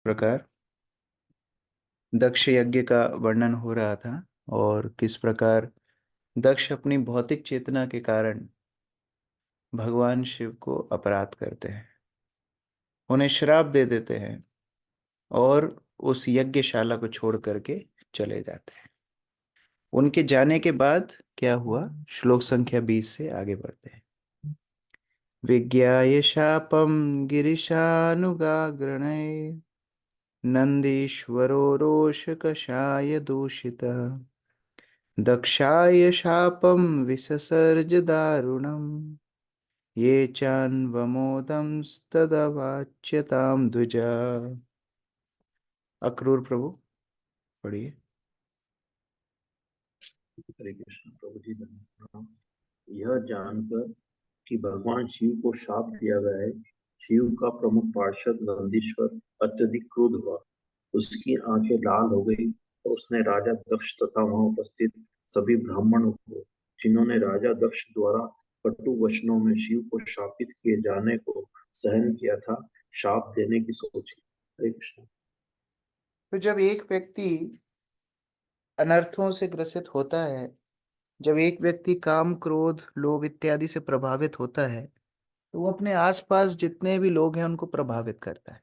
प्रकार दक्ष यज्ञ का वर्णन हो रहा था और किस प्रकार दक्ष अपनी भौतिक चेतना के कारण भगवान शिव को अपराध करते हैं, उन्हें श्राप दे देते हैं और उस यज्ञशाला को छोड़ करके चले जाते हैं। उनके जाने के बाद क्या हुआ, श्लोक संख्या 20 से आगे बढ़ते हैं। विज्ञाय शापम गिरिशानुगाग्रणै नंदीश्वरो रोषकषाय दूषितः दक्षाय शापं विससर्ज दारुणम् ये चान्वमोदंस्तदवाच्यतां द्विजा। अक्रूर प्रभु पढ़िए। हरे कृष्ण प्रभु जी धन्यवाद। यह जानकर कि भगवान शिव को शाप दिया गया है, शिव का प्रमुख पार्षद नंदीश्वर अत्यधिक क्रोध हुआ। उसकी आंखें लाल हो गई और उसने राजा दक्ष तथा वहां उपस्थित सभी ब्राह्मणों को, जिन्होंने राजा दक्ष द्वारा कटु वचनों में शिव को शापित किए जाने को सहन किया था, शाप देने की सोची। हरे कृष्ण। तो जब एक व्यक्ति अनर्थों से ग्रसित होता है, जब एक व्यक्ति काम क्रोध लोभ इत्यादि से प्रभावित होता है, तो वो अपने आसपास जितने भी लोग हैं उनको प्रभावित करता है।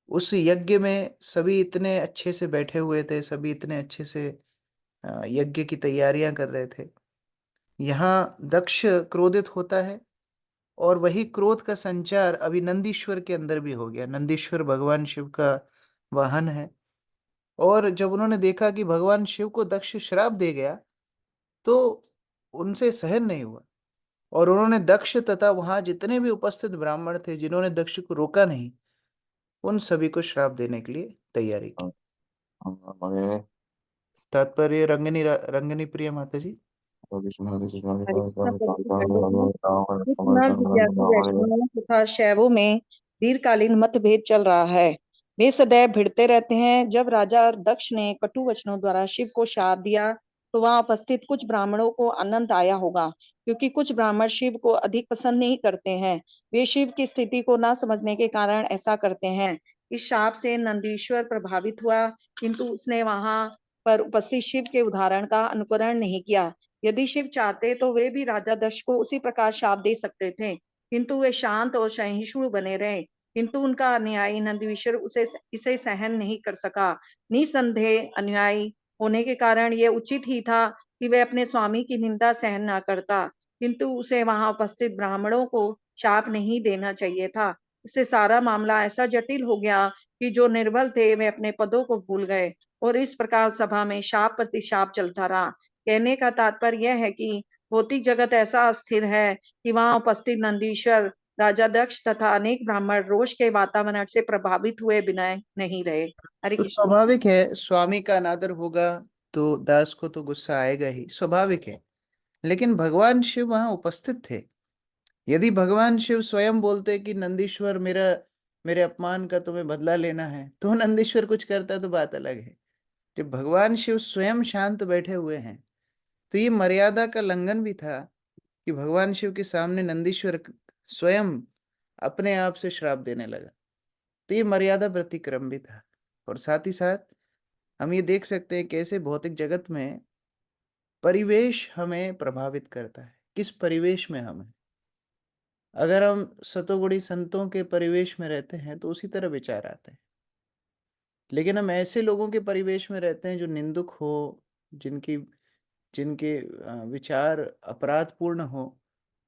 उस यज्ञ में सभी इतने अच्छे से बैठे हुए थे, सभी इतने अच्छे से यज्ञ की तैयारियां कर रहे थे। यहाँ दक्ष क्रोधित होता है और वही क्रोध का संचार अभी नंदीश्वर के अंदर भी हो गया। नंदीश्वर भगवान शिव का वाहन है और जब उन्होंने देखा कि भगवान शिव को दक्ष श्राप दे गया तो उनसे सहन नहीं हुआ और उन्होंने दक्ष तथा वहां जितने भी उपस्थित ब्राह्मण थे जिन्होंने दक्ष को रोका नहीं, उन सभी को श्राप देने के लिए तैयारी की। तात्पर्य रंगनी प्रिय माता जी। हरे कृष्ण प्रभु जी कहते हैं, इस समय जिज्ञासु वैष्णवों तथा शैवों में दीर्घकालीन मतभेद चल रहा है। वे सदैव भिड़ते रहते हैं। जब राजा दक्ष ने कटु वचनों द्वारा शिव को शाप दिया तो वहां उपस्थित कुछ ब्राह्मणों को आनंद आया होगा, क्योंकि कुछ ब्राह्मण शिव को अधिक पसंद नहीं करते हैं। वे शिव की स्थिति को न समझने के कारण ऐसा करते हैं। इस शाप से नंदीश्वर प्रभावित हुआ, किंतु उसने वहां पर उपस्थित शिव के उदाहरण का अनुकरण नहीं किया। यदि शिव चाहते तो वे भी राजा दक्ष को उसी प्रकार शाप दे सकते थे, किंतु वे शांत और सहिष्णु बने रहे। किंतु उनका अनुयायी नंदीश्वर इसे सहन नहीं कर सका। निसंदेह अनुयायी होने के कारण यह उचित ही था कि वह अपने स्वामी की निंदा सहन न करता, किंतु उसे वहां उपस्थित ब्राह्मणों को शाप नहीं देना चाहिए था। इससे सारा मामला ऐसा जटिल हो गया कि जो निर्बल थे वे अपने पदों को भूल गए और इस प्रकार सभा में शाप प्रति शाप चलता रहा। कहने का तात्पर्य यह है कि भौतिक जगत ऐसा अस्थिर है कि वहां उपस्थित नंदीश्वर, राजा दक्ष तथा अनेक ब्राह्मण रोष के वातावरण से प्रभावित हुए बिना नहीं रहे। हरे तो कृष्ण। स्वाभाविक है, स्वामी का अनादर होगा तो दास को तो गुस्सा आएगा ही, स्वाभाविक है। लेकिन भगवान शिव वहां उपस्थित थे। यदि भगवान शिव स्वयं बोलते कि नंदीश्वर मेरे अपमान का तुम्हें बदला लेना है, तो नंदीश्वर कुछ करता तो बात अलग है। जब भगवान शिव स्वयं शांत बैठे हुए हैं तो ये मर्यादा का लंघन भी था कि भगवान शिव के सामने नंदीश्वर स्वयं अपने आप से श्राप देने लगा। तो ये मर्यादा प्रतिक्रम भी था। और साथ ही साथ हम ये देख सकते हैं कैसे भौतिक जगत में परिवेश हमें प्रभावित करता है। किस परिवेश में हम हैं, अगर हम सतोगुणी संतों के परिवेश में रहते हैं तो उसी तरह विचार आते हैं। लेकिन हम ऐसे लोगों के परिवेश में रहते हैं जो निंदुक हो, जिनकी जिनके विचार अपराधपूर्ण हो,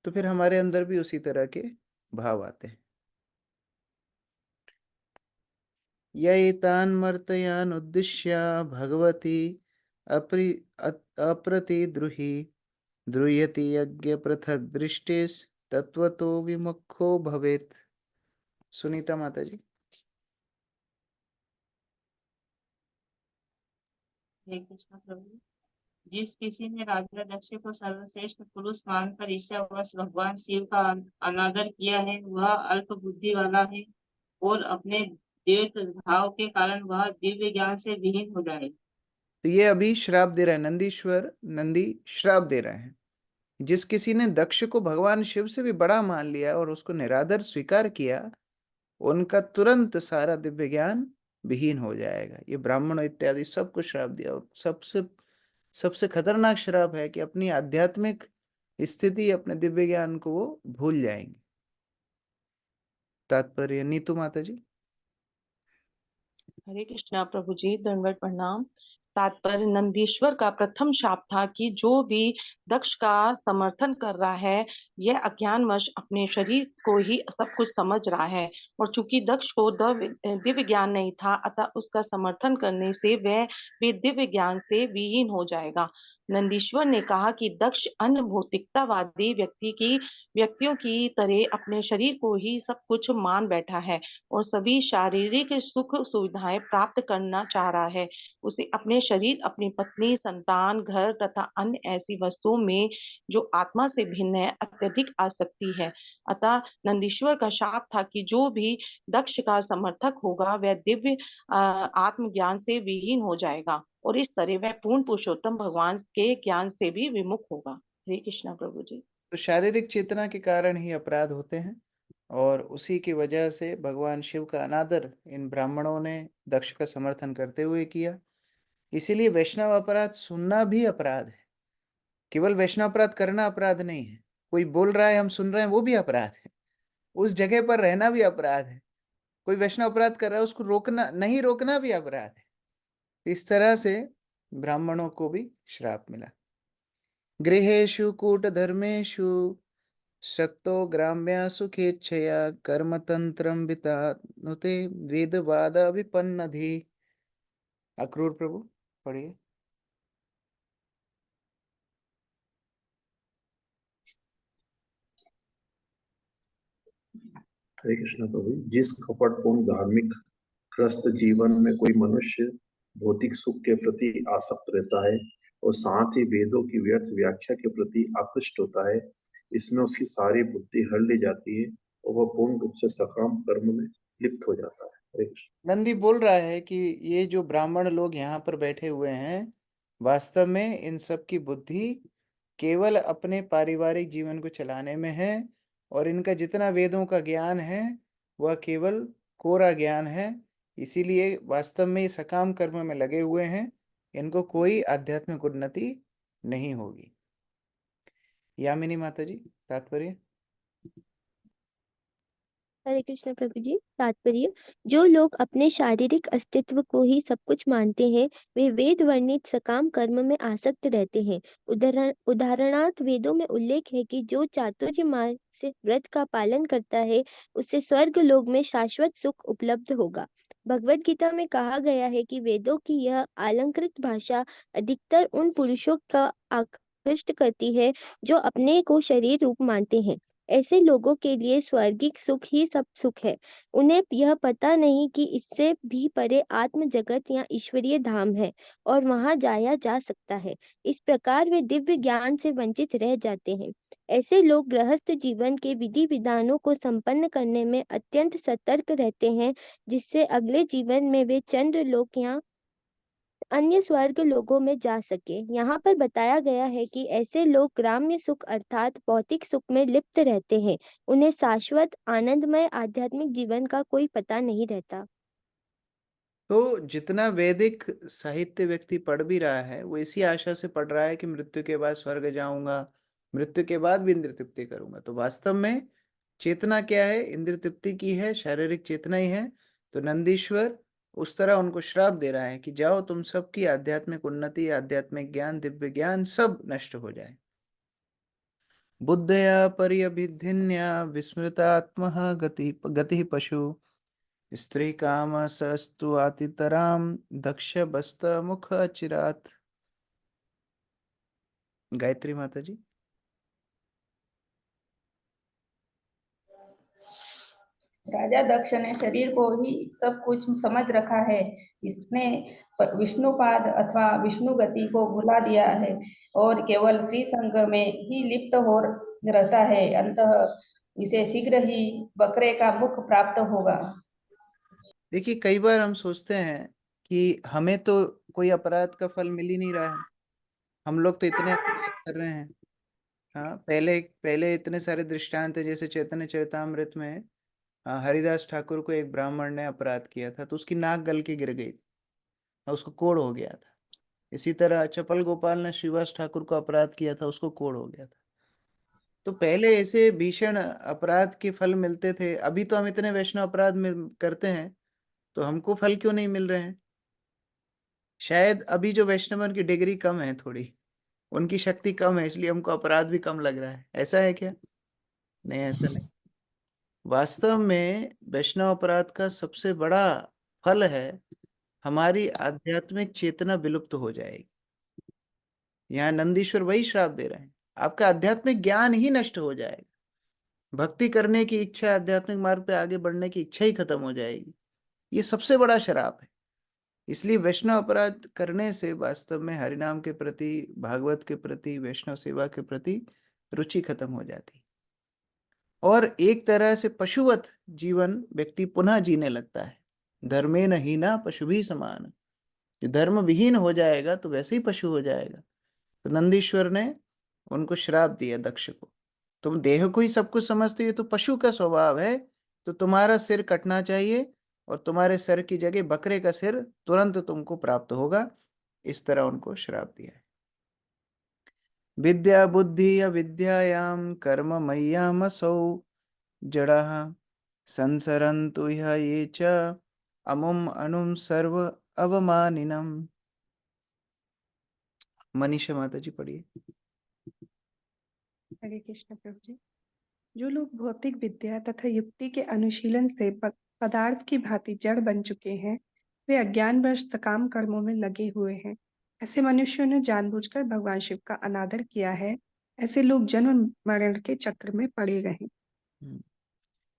तो फिर हमारे अंदर भी उसी तरह के भाव आते हैं। यैतान् मर्तयान् उद्दिश्य भगवती अप्रतिद्रुहि द्रुयति यज्ञ पृथक दृष्टिस् तत्वतो विमुखो भवेत्। सुनीता माता जी। हरे कृष्ण प्रभु। जिस किसी ने राजा दक्ष को सर्वश्रेष्ठ पुरुष मानकर ईर्ष्यावश भगवान शिव का अनादर किया है, वह अल्प बुद्धि वाला है और अपने द्वैत भाव के कारण वह दिव्य ज्ञान से विहीन हो जाए। तो ये अभी श्राप दे रहा है, नंदी श्राप दे रहे हैं। जिस किसी ने दक्ष को भगवान शिव से भी बड़ा मान लिया और उसको निरादर स्वीकार किया, उनका तुरंत सारा दिव्य ज्ञान विहीन हो जाएगा। ये ब्राह्मण इत्यादि सबको श्राप दिया, और सबसे सबसे खतरनाक श्राप है कि अपनी आध्यात्मिक स्थिति, अपने दिव्य ज्ञान को वो भूल जाएंगे। तात्पर्य नीतू माता जी। हरे कृष्णा प्रभु जी, दंडवत प्रणाम। तात्पर्य, नंदीश्वर का प्रथम शाप था कि जो भी दक्ष का समर्थन कर रहा है, यह अज्ञानवश अपने शरीर को ही सब कुछ समझ रहा है, और चूंकि दक्ष को दिव्य ज्ञान नहीं था, अतः उसका समर्थन करने से वह भी दिव्य ज्ञान से विहीन हो जाएगा। नंदीश्वर ने कहा कि दक्ष अन्य भौतिकतावादी व्यक्तियों की तरह अपने शरीर को ही सब कुछ मान बैठा है और सभी शारीरिक सुख सुविधाएं प्राप्त करना चाह रहा है। उसे अपने शरीर, अपनी पत्नी, संतान, घर तथा अन्य ऐसी वस्तुओं में जो आत्मा से भिन्न है अत्यधिक आसक्ति है। अतः नंदीश्वर का शाप था कि जो भी दक्ष का समर्थक होगा वह दिव्य आत्मज्ञान से विहीन हो जाएगा, और इस तरह वह पूर्ण पुरुषोत्तम भगवान के ज्ञान से भी विमुख होगा। हरे कृष्णा प्रभु जी। तो शारीरिक चेतना के कारण ही अपराध होते हैं, और उसी की वजह से भगवान शिव का अनादर इन ब्राह्मणों ने दक्ष का समर्थन करते हुए किया। इसीलिए वैष्णव अपराध सुनना भी अपराध है। केवल वैष्णव अपराध करना अपराध नहीं है, कोई बोल रहा है हम सुन रहे हैं वो भी अपराध है, उस जगह पर रहना भी अपराध है। कोई वैष्णव अपराध कर रहा है, उसको रोकना, नहीं रोकना भी अपराध है। इस तरह से ब्राह्मणों को भी श्राप मिला। गृहेषु कूटधर्मेषु शक्तो ग्राम्या सुखेच्छया कर्मतंत्रम वितानुते वेदवाद विपन्नधि। अक्रूर प्रभु पढ़िए। हरे कृष्ण प्रभु। जिस कपटपूर्ण धार्मिक ग्रस्त जीवन में कोई मनुष्य भौतिक सुख के प्रति आसक्त रहता है और साथ ही वेदों की व्यर्थ व्याख्या के प्रति आकृष्ट होता है, इसमें उसकी सारी बुद्धि हर ली जाती है और वह पूर्ण रूप से सकाम कर्म में लिप्त हो जाता है। हरे कृष्ण। नंदी बोल रहा है कि ये जो ब्राह्मण लोग यहाँ पर बैठे हुए हैं, वास्तव में इन सब की बुद्धि केवल अपने पारिवारिक जीवन को चलाने में है, और इनका जितना वेदों का ज्ञान है वह केवल कोरा ज्ञान है। इसीलिए वास्तव में ये सकाम कर्म में लगे हुए हैं, इनको कोई आध्यात्मिक उन्नति नहीं होगी। यामिनी माता जी तात्पर्य। हरे कृष्ण प्रभु जी। तात्पर्य, जो लोग अपने शारीरिक अस्तित्व को ही सब कुछ मानते हैं, वे वेद वर्णित सकाम कर्म में आसक्त रहते हैं। उदाहरणार्थ वेदों में उल्लेख है कि जो चातुर्मास से व्रत का पालन करता है, उसे स्वर्ग लोक में शाश्वत सुख उपलब्ध होगा। भगवत गीता में कहा गया है कि वेदों की यह अलंकृत भाषा अधिकतर उन पुरुषों का आकृष्ट करती है जो अपने को शरीर रूप मानते हैं। ऐसे लोगों के लिए स्वर्गिक सुख ही सब सुख है। उन्हें यह पता नहीं कि इससे भी परे आत्म जगत या ईश्वरीय धाम है और वहां जाया जा सकता है। इस प्रकार वे दिव्य ज्ञान से वंचित रह जाते हैं। ऐसे लोग गृहस्थ जीवन के विधि विधानों को संपन्न करने में अत्यंत सतर्क रहते हैं, जिससे अगले जीवन में वे चंद्र लोक या अन्य स्वर्ग लोकों में जा सके। यहाँ पर बताया गया है कि ऐसे लोग ग्राम्य सुख अर्थात भौतिक सुख में लिप्त रहते हैं। उन्हें शाश्वत आनंदमय आध्यात्मिक जीवन का कोई पता नहीं रहता। तो जितना वैदिक साहित्य व्यक्ति पढ़ भी रहा है, वो इसी आशा से पढ़ रहा है कि मृत्यु के बाद स्वर्ग जाऊंगा, मृत्यु के बाद भी इंद्र तृप्ति करूंगा। तो वास्तव में चेतना क्या है? इंद्र तृप्ति की है, शारीरिक चेतना ही है। तो नंदीश्वर उस तरह उनको श्राप दे रहा है कि जाओ, तुम सबकी आध्यात्मिक उन्नति, आध्यात्मिक ज्ञान, दिव्य ज्ञान सब नष्ट हो जाए। बुद्धया पर्यभिधिन्या विस्मृतात्मः गति पशु स्त्री काम सस्तु आतितराम दक्ष बस्त मुख अचिरात। गायत्री माता जी। राजा दक्ष ने शरीर को ही सब कुछ समझ रखा है। इसने विष्णुपाद अथवा विष्णु गति को भुला दिया है और केवल श्री संग में ही लिप्त हो रहता है। अंततः इसे शीघ्र ही बकरे का मुख प्राप्त होगा। देखिए, कई बार हम सोचते हैं कि हमें तो कोई अपराध का फल मिल ही नहीं रहा है, हम लोग तो इतने अपराध कर रहे हैं। हाँ, पहले पहले इतने सारे दृष्टांत हैं, जैसे चैतन्य चरितामृत में हरिदास ठाकुर को एक ब्राह्मण ने अपराध किया था तो उसकी नाक गल के गिर गई और उसको कोढ़ हो गया था। इसी तरह चपल गोपाल ने श्रीवास ठाकुर को अपराध किया था, उसको कोढ़ हो गया था। तो पहले ऐसे भीषण अपराध के फल मिलते थे, अभी तो हम इतने वैष्णव अपराध करते हैं तो हमको फल क्यों नहीं मिल रहे हैं? शायद अभी जो वैष्णवन की डिग्री कम है, थोड़ी उनकी शक्ति कम है, इसलिए हमको अपराध भी कम लग रहा है। ऐसा है क्या? नहीं, ऐसा नहीं। वास्तव में वैष्णव अपराध का सबसे बड़ा फल है हमारी आध्यात्मिक चेतना विलुप्त हो जाएगी। यहाँ नंदीश्वर वही श्राप दे रहे हैं, आपका आध्यात्मिक ज्ञान ही नष्ट हो जाएगा, भक्ति करने की इच्छा, आध्यात्मिक मार्ग पे आगे बढ़ने की इच्छा ही खत्म हो जाएगी। ये सबसे बड़ा शराप है। इसलिए वैष्णव अपराध करने से वास्तव में हरिनाम के प्रति, भागवत के प्रति, वैष्णव सेवा के प्रति रुचि खत्म हो जाती और एक तरह से पशुवत जीवन व्यक्ति पुनः जीने लगता है। धर्मे न हीना पशु भी समान, जो धर्म विहीन हो जाएगा तो वैसे ही पशु हो जाएगा। तो नंदीश्वर ने उनको श्राप दिया दक्ष को, तुम देह को ही सब कुछ समझते हो, तो पशु का स्वभाव है, तो तुम्हारा सिर कटना चाहिए और तुम्हारे सर की जगह बकरे का सिर तुरंत तुमको प्राप्त होगा। इस तरह उनको श्राप दिया है। विद्या बुद्धि अविद्यायां कर्म मय्यामसौ जड़ः संसरन्तु इह ये च अमुम अनुम सर्व अवमानिनम। मनीषा माता जी पढ़िए। हरे कृष्ण प्रभु जी। जो लोग भौतिक विद्या तथा युक्ति के अनुशीलन से पदार्थ की भांति जड़ बन चुके हैं, वे अज्ञानवश सकाम कर्मों में लगे हुए हैं। ऐसे मनुष्यों ने जानबूझकर भगवान शिव का अनादर किया है। ऐसे लोग जन्म मरण के चक्र में पड़े रहे।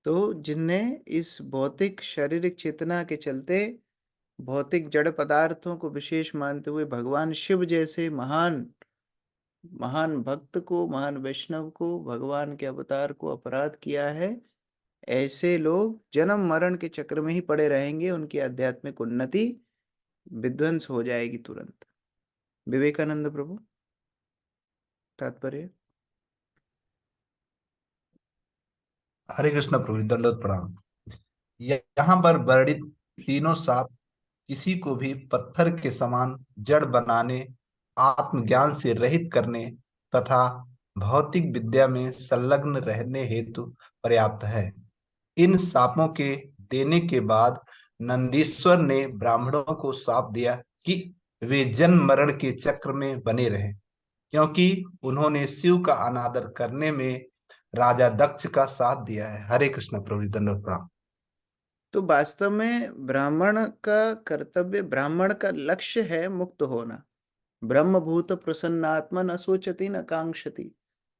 तो जिनने इस भौतिक शारीरिक चेतना के चलते भौतिक जड़ पदार्थों को विशेष मानते हुए भगवान शिव जैसे महान महान भक्त को, महान वैष्णव को, भगवान के अवतार को अपराध किया है, ऐसे लोग जन्म मरण के चक्र में ही पड़े रहेंगे। उनकी आध्यात्मिक उन्नति विध्वंस हो जाएगी तुरंत। विवेकानंद प्रभु तात्पर्य। हरे कृष्ण प्रभु, दंडवत प्रणाम। यहाँ पर वर्णित तीनों साप किसी को भी पत्थर के समान जड़ बनाने, आत्मज्ञान से रहित करने तथा भौतिक विद्या में संलग्न रहने हेतु पर्याप्त है। इन सापों के देने के बाद नंदीश्वर ने ब्राह्मणों को शाप दिया कि वे जन्म मरण के चक्र में बने रहें, क्योंकि उन्होंने शिव का अनादर करने में राजा दक्ष का साथ दिया है। हरे कृष्ण प्रभु, दंडवत प्रणाम। तो वास्तव में ब्राह्मण का कर्तव्य, ब्राह्मण का लक्ष्य है मुक्त होना। ब्रह्मभूत प्रसन्नात्मा न सोचती न कांक्षति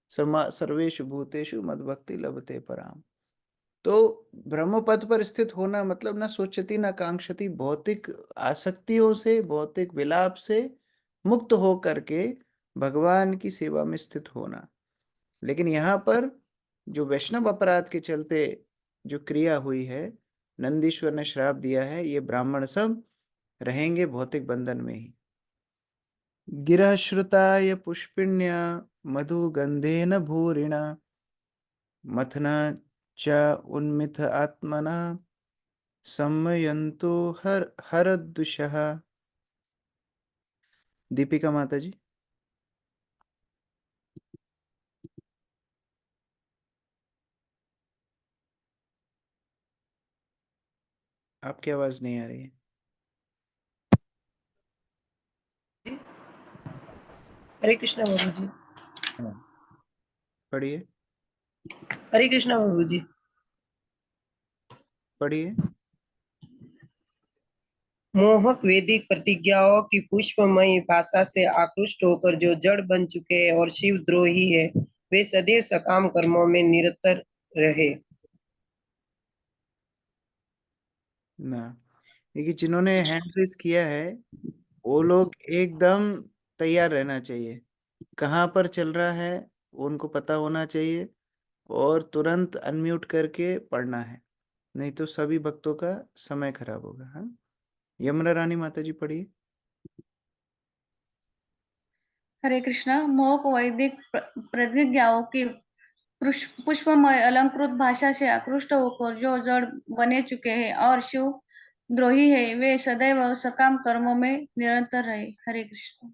सर्वेषु भूतेषु मद्भक्ति लभते पराम। तो ब्रह्म पद पर स्थित होना मतलब न सोचती न कांक्षति, भौतिक आसक्तियों से, भौतिक विलाप से मुक्त हो करके भगवान की सेवा में स्थित होना। लेकिन यहाँ पर जो वैष्णव अपराध के चलते जो क्रिया हुई है, नंदीश्वर ने श्राप दिया है, ये ब्राह्मण सब रहेंगे भौतिक बंधन में ही। गिरः श्रुताय पुष्पिण्या मधुगंधेन भूरिणा मथना च उन्मिथ आत्मना सम्मयन्तु हरदुषः। दीपिका माता जी। आपकी आवाज नहीं आ रही है। हरे कृष्णा बाबू जी। पढ़िए हरे कृष्णा बाबू जी। पढ़िए। मोहक वैदिक प्रतिज्ञाओं की पुष्पमयी भाषा से आकृष्ट होकर जो जड़ बन चुके हैं और शिव द्रोही है, वे सदैव सकाम कर्मों में निरतर रहे। ना, देखिए जिन्होंने हैंड रेस किया है वो लोग एकदम तैयार रहना चाहिए। कहाँ पर चल रहा है वो उनको पता होना चाहिए और तुरंत अनम्यूट करके पढ़ना है, नहीं तो सभी भक्तों का समय खराब होगा। हाँ, यमुना रानी माता जी पढ़िए। हरे कृष्णा। मोह को वैदिक प्रतिज्ञाओं की पुष्पमय अलंकृत भाषा से आकृष्ट होकर जो जड़ बने चुके हैं और शिव द्रोही है, वे सदैव सकाम कर्मों में निरंतर रहे। हरे कृष्ण।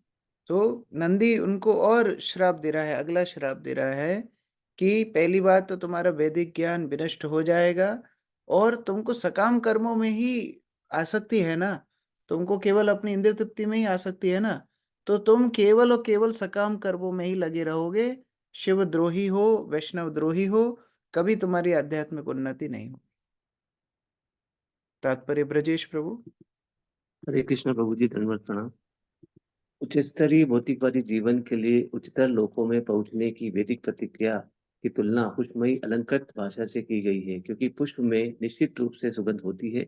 तो नंदी उनको और श्राप दे रहा है, अगला श्राप दे रहा है कि पहली बात तो तुम्हारा वैदिक ज्ञान विनष्ट हो जाएगा और तुमको सकाम कर्मों में ही आसक्ति है ना, तुमको केवल अपनी इंद्रिय तृप्ति में ही आसक्ति है ना, तो तुम केवल और केवल सकाम कर्मों में ही लगे रहोगे, शिव द्रोही हो, वैष्णव द्रोही हो, कभी तुम्हारी आध्यात्मिक उन्नति नहीं हो। तात्पर्य ब्रजेश प्रभु। हरे कृष्ण प्रभु जी, धन्यवाद प्रणाम। उच्च स्तरीय भौतिकवादी जीवन के लिए उच्चतर लोकों में पहुंचने की वैदिक प्रतिक्रिया की तुलना पुष्पमयी अलंकृत भाषा से की गई है, क्योंकि पुष्प में निश्चित रूप से सुगंध होती है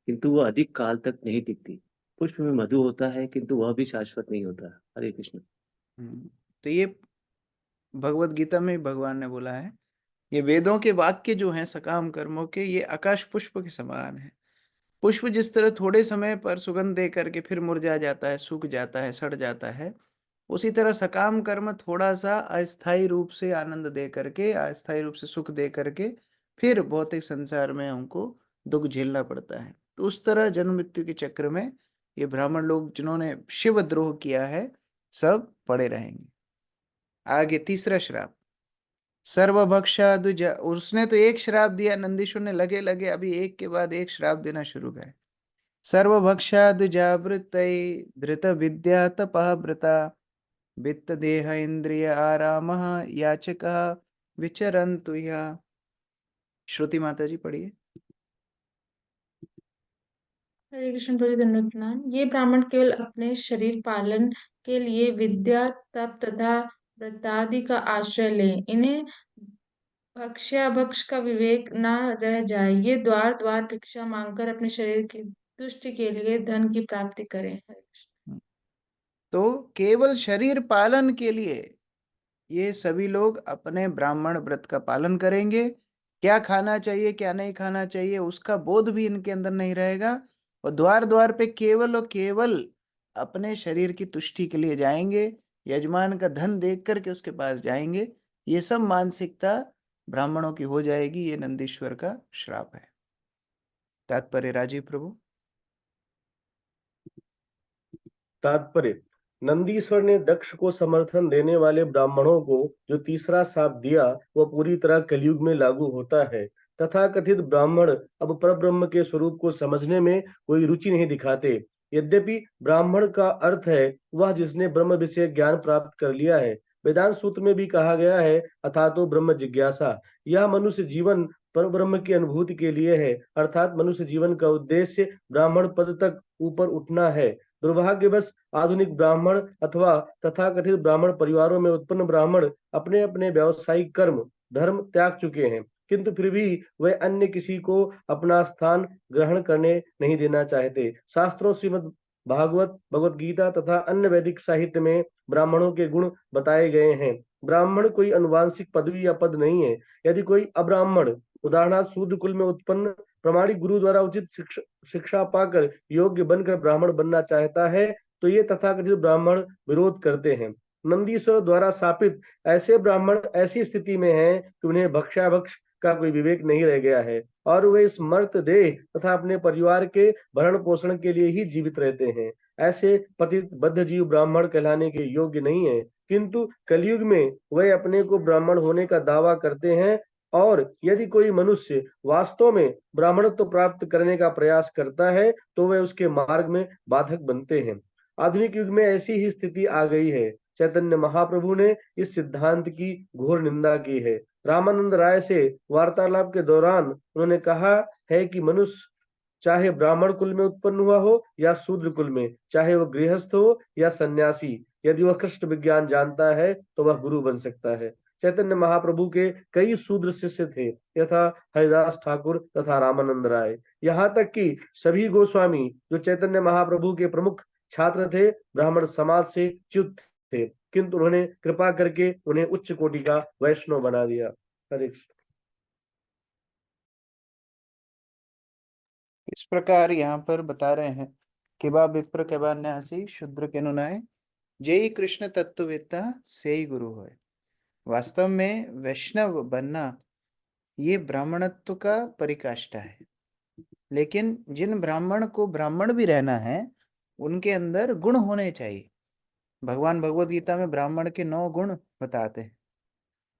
किंतु वह अधिक काल तक नहीं टिकती। पुष्प में मधु होता है किंतु वह भी शाश्वत नहीं होता। हरे कृष्ण। तो ये भगवत गीता में भगवान ने बोला है, ये वेदों के वाक्य जो हैं सकाम कर्मों के, ये आकाश पुष्प के समान है। पुष्प जिस तरह थोड़े समय पर सुगंध दे करके फिर मुरझा जाता है, सूख जाता है, सड़ जाता है, उसी तरह सकाम कर्म थोड़ा सा अस्थायी रूप से आनंद दे करके, अस्थायी रूप से सुख दे करके फिर भौतिक संसार में हमको दुख झेलना पड़ता है। तो उस तरह जन्म मृत्यु के चक्र में ये ब्राह्मण लोग जिन्होंने शिव द्रोह किया है सब पड़े रहेंगे। आगे तीसरा श्राप, सर्वभक्षादुज। उसने तो एक श्राप दिया, नंदीश्वर ने लगे लगे अभी एक के बाद एक श्राप देना शुरू करे। सर्वभक्षादुजावृत्तै धृत विद्या तपः व्रता वित्त देह इंद्रिय आरामः याचकः विचरन्तु यः। श्रुति माता जी पढ़िए। हरे कृष्ण प्रभु, धन्यवाद प्रणाम। ये ब्राह्मण केवल अपने शरीर पालन के लिए विद्या, तप तथा व्रतादि का आश्रय लें। इन्हें भक्ष्याभक्ष का विवेक न रह जाए। ये द्वार द्वार भिक्षा मांगकर अपने शरीर की तुष्टि के लिए धन की प्राप्ति करें। हरे कृष्ण। तो केवल शरीर पालन के लिए ये सभी लोग अपने ब्राह्मण व्रत का पालन करेंगे, क्या खाना चाहिए क्या नहीं खाना चाहिए उसका बोध भी इनके अंदर नहीं रहेगा, और द्वार द्वार पे केवल और केवल अपने शरीर की तुष्टि के लिए जाएंगे, यजमान का धन देख करके उसके पास जाएंगे। ये सब मानसिकता ब्राह्मणों की हो जाएगी। ये नंदीश्वर का श्राप है। तात्पर्य राजीव प्रभु। तात्पर्य, नंदीश्वर ने दक्ष को समर्थन देने वाले ब्राह्मणों को जो तीसरा शाप दिया वह पूरी तरह कलयुग में लागू होता है। तथा कथित ब्राह्मण अब परब्रह्म के स्वरूप को समझने में कोई रुचि नहीं दिखाते। यद्यपि ब्राह्मण का अर्थ है वह जिसने ब्रह्म विषय ज्ञान प्राप्त कर लिया है। वेदांत सूत्र में भी कहा गया है अथातो ब्रह्म जिज्ञासा। यह मनुष्य जीवन परब्रह्म की अनुभूति के लिए है, अर्थात मनुष्य जीवन का उद्देश्य ब्राह्मण पद तक ऊपर उठना है। दुर्भाग्यवश आधुनिक ब्राह्मण अथवा तथाकथित ब्राह्मण परिवारों में उत्पन्न ब्राह्मण अपने अपने व्यावसायिक कर्म धर्म त्याग चुके हैं, किंतु फिर भी वे अन्य किसी को अपना स्थान ग्रहण करने नहीं देना चाहते। शास्त्रों श्रीमद् भागवत, भगवत गीता तथा अन्य वैदिक साहित्य में ब्राह्मणों के गुण बताए गए हैं। ब्राह्मण कोई अनुवांशिक पदवी या पद नहीं है। यदि कोई अब्राह्मण उदाहरणार्थ शूद्र कुल में उत्पन्न प्रामाणिक गुरु द्वारा उचित शिक्षा पाकर योग्य बनकर ब्राह्मण बनना चाहता है तो ये तथाकथित ब्राह्मण विरोध करते हैं। नंदीश्वर द्वारा स्थापित ऐसे ब्राह्मण ऐसी स्थिति में हैं कि उन्हें भक्ष्याभक्ष का कोई विवेक नहीं रह गया है और वे इस मर्त देह तथा अपने परिवार के भरण पोषण के लिए ही जीवित रहते हैं। ऐसे पतित बद्ध जीव ब्राह्मण कहलाने के योग्य नहीं है, किंतु कलयुग में वे अपने को ब्राह्मण होने का दावा करते हैं। और यदि कोई मनुष्य वास्तव में ब्राह्मणत्व प्राप्त करने का प्रयास करता है तो वे उसके मार्ग में बाधक बनते हैं। आधुनिक युग में ऐसी ही स्थिति आ गई है। चैतन्य महाप्रभु ने इस सिद्धांत की घोर निंदा की है। रामानंद राय से वार्तालाप के दौरान उन्होंने कहा है कि मनुष्य चाहे ब्राह्मण कुल में उत्पन्न हुआ हो या शूद्र कुल में, चाहे वह गृहस्थ हो या सन्यासी, यदि वह कृष्ण विज्ञान जानता है तो वह गुरु बन सकता है। चैतन्य महाप्रभु के कई शूद्र शिष्य थे, यथा हरिदास ठाकुर तथा रामानंद राय। यहाँ तक कि सभी गोस्वामी जो चैतन्य महाप्रभु के प्रमुख छात्र थे ब्राह्मण समाज से च्युत थे, किंतु उन्होंने कृपा करके उन्हें उच्च कोटि का वैष्णव बना दिया। हरे कृष्ण। इस प्रकार यहाँ पर बता रहे हैं कि बा विप्र के न्यासी शूद्र के नुनाए जय कृष्ण तत्ववेत्ता से ही गुरु होए। वास्तव में वैष्णव बनना ये ब्राह्मणत्व का परिकाष्ठा है, लेकिन जिन ब्राह्मण को ब्राह्मण भी रहना है उनके अंदर गुण होने चाहिए। भगवान भगवत गीता में ब्राह्मण के 9 गुण बताते हैं।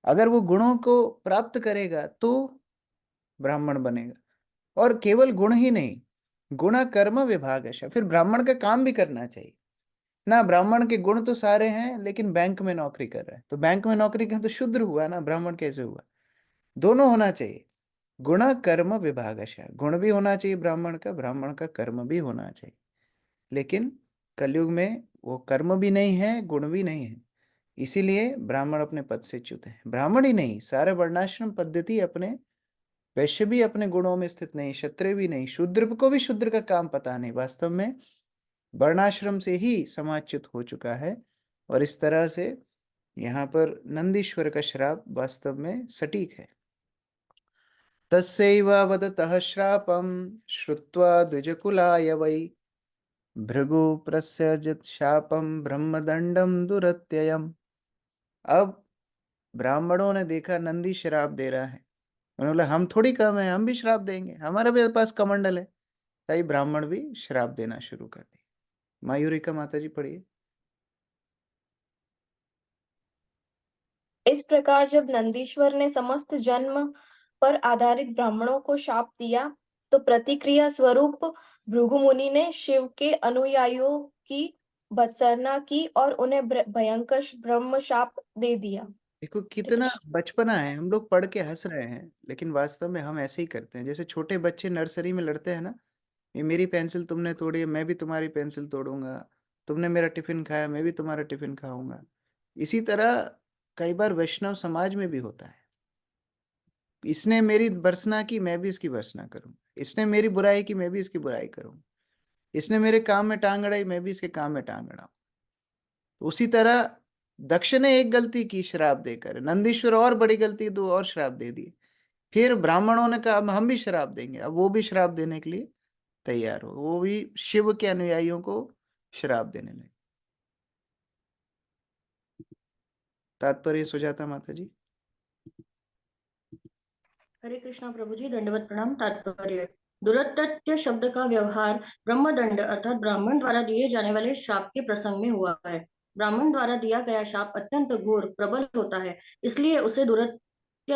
अगर वो गुणों को प्राप्त करेगा तो ब्राह्मण बनेगा, और केवल गुण ही नहीं, गुण कर्म विभागश, फिर ब्राह्मण का काम भी करना चाहिए ना। ब्राह्मण के गुण तो सारे हैं लेकिन बैंक में नौकरी कर रहा है, तो बैंक में नौकरी कर तो शूद्र हुआ ना, ब्राह्मण कैसे हुआ? दोनों होना चाहिए, गुण कर्म विभागश, गुण भी होना चाहिए ब्राह्मण का कर्म भी होना चाहिए। लेकिन कलयुग में वो कर्म भी नहीं है, गुण भी नहीं है, इसीलिए ब्राह्मण अपने पद से च्युत है। ब्राह्मण ही नहीं, सारे वर्णाश्रम पद्धति अपने, वैश्य भी अपने गुणों में स्थित नहीं, क्षत्रिय भी नहीं, शूद्र को भी शूद्र का काम पता नहीं। वास्तव में वर्णाश्रम से ही समाजच्युत हो चुका है, और इस तरह से यहाँ पर नंदीश्वर का श्राप वास्तव में सटीक है। तस्यैव वदतः श्रापं श्रुत्वा द्विजकुलाय वै भृगु प्रस्यजत शापम ब्रह्मदंडम दुरत्ययम। अब ब्राह्मणों ने देखा नंदी श्राप दे रहा है, उन्होंने बोला हम थोड़ी कम है, हम भी श्राप देंगे, हमारे भी पास कमंडल है। ताई ब्राह्मण भी श्राप देना शुरू कर दिए। मायूरिका माता जी पढ़िए। इस प्रकार जब नंदीश्वर ने समस्त जन्म पर आधारित ब्राह्मणों को शाप दिया, तो प्रतिक्रिया स्वरूप भृगु मुनि ने शिव के अनुयायियों की भत्सना की और उन्हें भयंकर ब्रह्म शाप दे दिया। देखो कितना बचपना है, हम लोग पढ़ के हंस रहे हैं, लेकिन वास्तव में हम ऐसे ही करते हैं। जैसे छोटे बच्चे नर्सरी में लड़ते हैं ना, ये मेरी पेंसिल तुमने तोड़ी है, मैं भी तुम्हारी पेंसिल तोड़ूंगा, तुमने मेरा टिफिन खाया, मैं भी तुम्हारा टिफिन खाऊंगा। इसी तरह कई बार वैष्णव समाज में भी होता है। इसने मेरी भर्त्सना की, मैं भी इसकी भर्त्सना करूं। इसने मेरी बुराई की, मैं भी इसकी बुराई करूं। इसने मेरे काम में टांग अड़ाई, मैं भी इसके काम में टांग अड़ाऊं। तो उसी तरह दक्ष ने एक गलती की श्राप देकर, नंदीश्वर और बड़ी गलती, 2 और श्राप दे दिए। फिर ब्राह्मणों ने कहा अब हम भी श्राप देंगे। अब वो भी श्राप देने के लिए तैयार हो, वो भी शिव के अनुयायियों को श्राप देने लगे। तात्पर्य सुजाता माता जी। हरे कृष्णा प्रभु जी, दंडवत प्रणाम। तात्पर्य, दुरत्य शब्द का व्यवहार ब्रह्मदंड अर्थात ब्राह्मण द्वारा दिए जाने वाले शाप के प्रसंग में हुआ है। ब्राह्मण द्वारा दिया गया शाप अत्यंत घोर प्रबल होता है, इसलिए उसे दुरत्य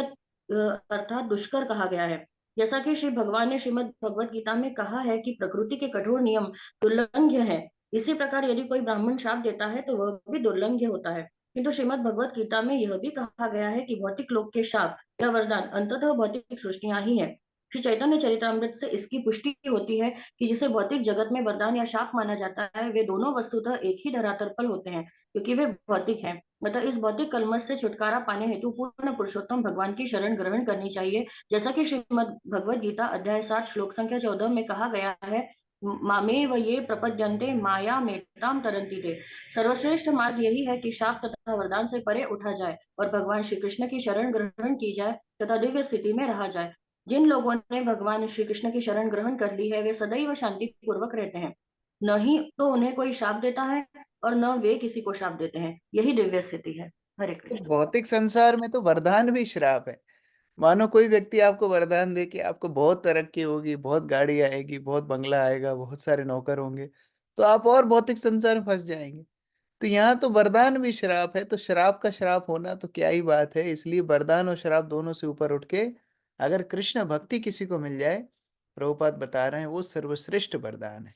अर्थात दुष्कर कहा गया है। जैसा कि श्री भगवान ने श्रीमद् भगवत गीता में कहा है कि प्रकृति के कठोर नियम दुर्लंघ्य है, इसी प्रकार यदि कोई ब्राह्मण शाप देता है तो वह भी दुर्लंघ्य होता है। किंतु श्रीमद् भगवत गीता में यह भी कहा गया है कि भौतिक लोक के शाप या वरदान अंततः भौतिक सृष्टियां ही है। श्री चैतन्य चरितामृत से इसकी पुष्टि होती है कि जिसे भौतिक जगत में वरदान या शाप माना जाता है, वे दोनों वस्तुतः एक ही धरातल पर होते हैं, क्योंकि वे भौतिक हैं। मतलब इस भौतिक कलमश से छुटकारा पाने हेतु पूर्ण पुरुषोत्तम भगवान की शरण ग्रहण करनी चाहिए। जैसा कि श्रीमद् भगवत गीता अध्याय 7 श्लोक संख्या 14 में कहा गया है, मामेव ये प्रपद्यन्ते माया मेताम तरन्ति ते। सर्वश्रेष्ठ मार्ग यही है कि शाप तथा वरदान से परे उठा जाए और भगवान श्री कृष्ण की शरण ग्रहण की जाए तथा दिव्य स्थिति में रहा जाए। जिन लोगों ने भगवान श्री कृष्ण की शरण ग्रहण कर ली है, वे सदैव शांति पूर्वक रहते हैं, न ही तो उन्हें कोई शाप देता है और न वे किसी को शाप देते हैं। यही दिव्य स्थिति है। हरे तो कृष्ण। भौतिक संसार में तो वरदान भी श्राप है। मानो कोई व्यक्ति आपको वरदान दे कि आपको बहुत तरक्की होगी, बहुत गाड़ी आएगी, बहुत बंगला आएगा, बहुत सारे नौकर होंगे, तो आप और भौतिक संसार में फंस जाएंगे। तो यहाँ तो वरदान भी श्राप है, तो श्राप का श्राप होना तो क्या ही बात है। इसलिए वरदान और श्राप दोनों से ऊपर उठ के अगर कृष्ण भक्ति किसी को मिल जाए, प्रभुपाद बता रहे हैं, वो सर्वश्रेष्ठ वरदान है।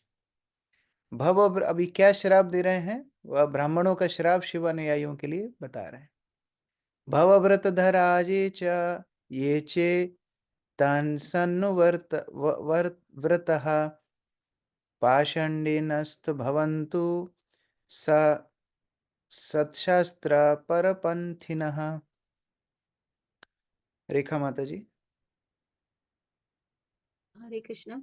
अभी क्या श्राप दे रहे हैं? वह ब्राह्मणों का श्राप शिव अनुयायियों के लिए बता रहे हैं। भवव्रत धराजे च ये चे तान सन्नुवर्त व्रतः पाषण्डिनस्त भवन्तु सत्शास्त्र परपंथिनः। रेखा माता जी। हरे कृष्णा।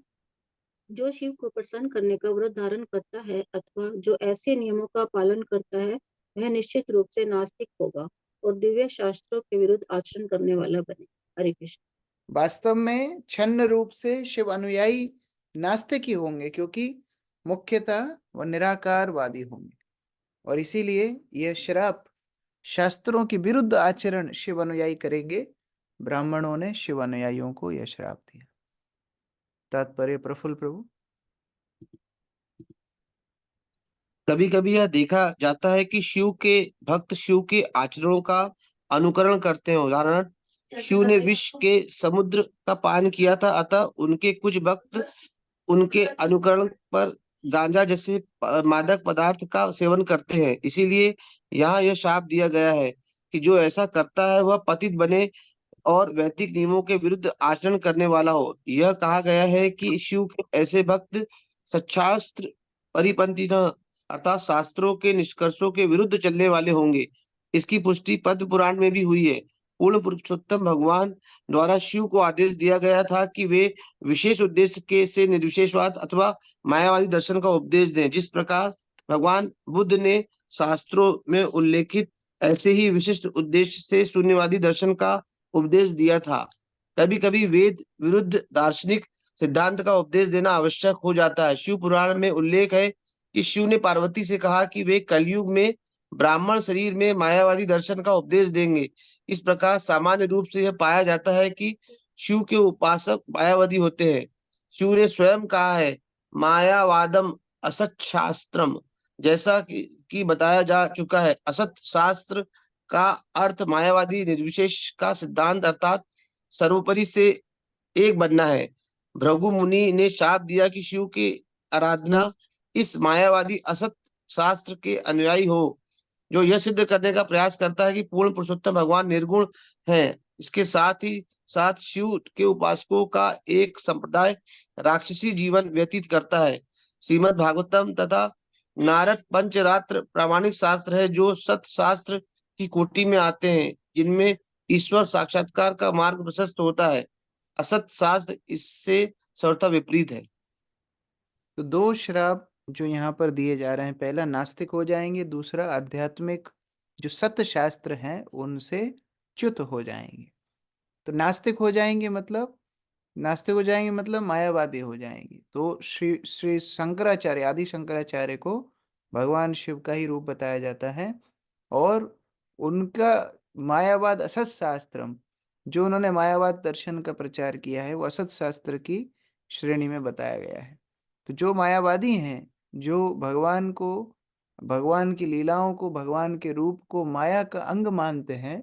जो शिव को प्रसन्न करने का व्रत धारण करता है अथवा जो ऐसे नियमों का पालन करता है, वह निश्चित रूप से नास्तिक होगा और दिव्य शास्त्रों के विरुद्ध आचरण करने वाला बने। हरे कृष्ण। वास्तव में छन्न रूप से शिव अनुयायी नास्तिक ही होंगे, क्योंकि मुख्यतः वह निराकारवादी होंगे, और इसीलिए यह श्राप शास्त्रों के विरुद्ध आचरण शिव अनुयायी करेंगे, ब्राह्मणों ने शिव अनुयायियों को यह श्राप दिया। तात्पर्य प्रफुल्ल प्रभु। कभी कभी यह देखा जाता है कि शिव के भक्त शिव के आचरणों का अनुकरण करते हैं। उदाहरण, शिव ने विष के समुद्र का पान किया था, अतः उनके कुछ भक्त उनके अनुकरण पर गांजा जैसे मादक पदार्थ का सेवन करते हैं। इसीलिए यहाँ यह शाप दिया गया है कि जो ऐसा करता है वह पतित बने और वैदिक नियमों के विरुद्ध आचरण करने वाला हो। यह कहा गया है कि शिव के ऐसे भक्त सच्छास्त्र परिपंथी न, अर्थात शास्त्रों के निष्कर्षों के विरुद्ध चलने वाले होंगे। इसकी पुष्टि पद्म पुराण में भी हुई है। पूर्ण पुरुषोत्तम भगवान द्वारा शिव को आदेश दिया गया था कि वे विशेष उद्देश्य के से निर्विशेषवाद अथवा मायावादी दर्शन का उपदेश दें। जिस प्रकार भगवान बुद्ध ने शास्त्रों में उल्लेखित ऐसे ही विशिष्ट उद्देश्य से शून्यवादी दर्शन का उपदेश दिया था। कभी कभी वेद विरुद्ध दार्शनिक सिद्धांत का उपदेश देना आवश्यक हो जाता है। शिव पुराण में उल्लेख है कि शिव ने पार्वती से कहा कि वे कलयुग में ब्राह्मण शरीर में मायावादी दर्शन का उपदेश देंगे। इस प्रकार सामान्य रूप से यह पाया जाता है कि शिव के उपासक मायावादी होते हैं। शिव ने स्वयं कहा है, मायावादम असत शास्त्रम, जैसा कि बताया जा चुका है। असत शास्त्र का अर्थ मायावादी निर्विशेष का सिद्धांत अर्थात सर्वोपरि से एक बनना है। भृगु मुनि ने शाप दिया कि शिव की आराधना इस मायावादी असत शास्त्र के अनुयायी हो, जो यह सिद्ध करने का प्रयास करता है कि पूर्ण पुरुषोत्तम भगवान निर्गुण हैं। इसके साथ ही साथ शिव के उपासकों का एक संप्रदाय राक्षसी जीवन व्यतीत करता है। श्रीमद् भागवतम तथा नारद पंचरात्र प्रामाणिक शास्त्र है जो सत शास्त्र की कोटि में आते हैं, जिनमें ईश्वर साक्षात्कार का मार्ग प्रशस्त होता है। असत शास्त्र इससे सर्वथा विपरीत है। तो दो श्राप जो यहाँ पर दिए जा रहे हैं, पहला नास्तिक हो जाएंगे, दूसरा आध्यात्मिक जो सत्य शास्त्र हैं उनसे च्युत हो जाएंगे। तो नास्तिक हो जाएंगे मतलब मायावादी हो जाएंगे। तो श्री शंकराचार्य, आदि शंकराचार्य को भगवान शिव का ही रूप बताया जाता है और उनका मायावाद असत शास्त्रम, जो उन्होंने मायावाद दर्शन का प्रचार किया है, वो असत शास्त्र की श्रेणी में बताया गया है। तो जो मायावादी हैं, जो भगवान को, भगवान की लीलाओं को, भगवान के रूप को माया का अंग मानते हैं,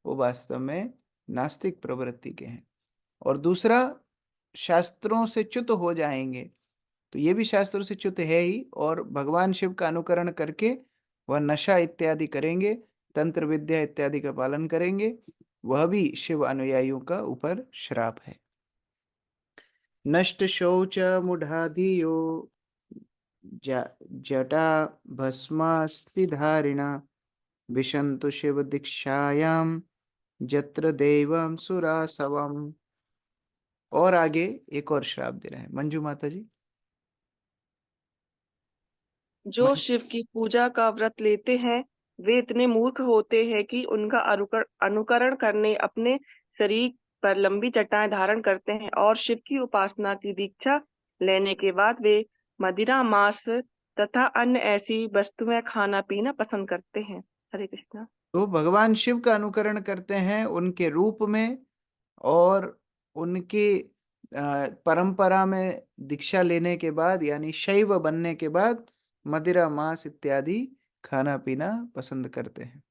वो वास्तव में नास्तिक प्रवृत्ति के हैं। और दूसरा, शास्त्रों से च्युत हो जाएंगे, तो ये भी शास्त्रों से च्युत है ही, और भगवान शिव का अनुकरण करके वह नशा इत्यादि करेंगे, तंत्र विद्या इत्यादि का पालन करेंगे, वह भी शिव अनुयायियों का ऊपर श्राप है। नष्ट शौच मूढ़ाधियो जटा भस्मास्ति धारिणा विशन्तु शिव दीक्षायाम जत्र देवम सुरासवम। और आगे एक और श्राप दे रहे हैं मंजू माता जी। जो शिव की पूजा का व्रत लेते हैं वे इतने मूर्ख होते हैं कि उनका अनुकरण करने अपने शरीर पर लंबी चट्टाएं धारण करते हैं और शिव की उपासना की दीक्षा लेने के बाद वे मदिरा, मांस तथा अन्य ऐसी वस्तुएं खाना पीना पसंद करते हैं। हरे कृष्णा। तो भगवान शिव का अनुकरण करते हैं उनके रूप में और उनके परंपरा में दीक्षा लेने के बाद, यानी शैव बनने के बाद मदिरा, मांस इत्यादि खाना पीना पसंद करते हैं।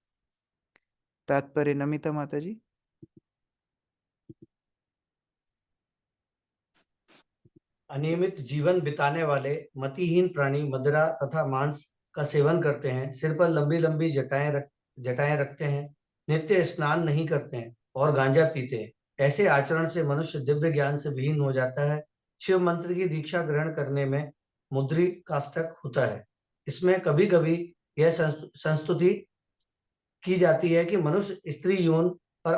तात्पर्य नमिता माता जी। अनियमित जीवन बिताने वाले मतिहीन प्राणी मदिरा तथा मांस का सेवन करते हैं, सिर पर लंबी लंबी जटाएं रखते हैं, नित्य स्नान नहीं करते हैं और गांजा पीते हैं। ऐसे आचरण से मनुष्य दिव्य ज्ञान से विहीन हो जाता है। शिव मंत्र की दीक्षा ग्रहण करने में मुद्री काष्टक होता है। इसमें कभी कभी यह संस्तुति की जाती है कि मनुष्य स्त्री यौन पर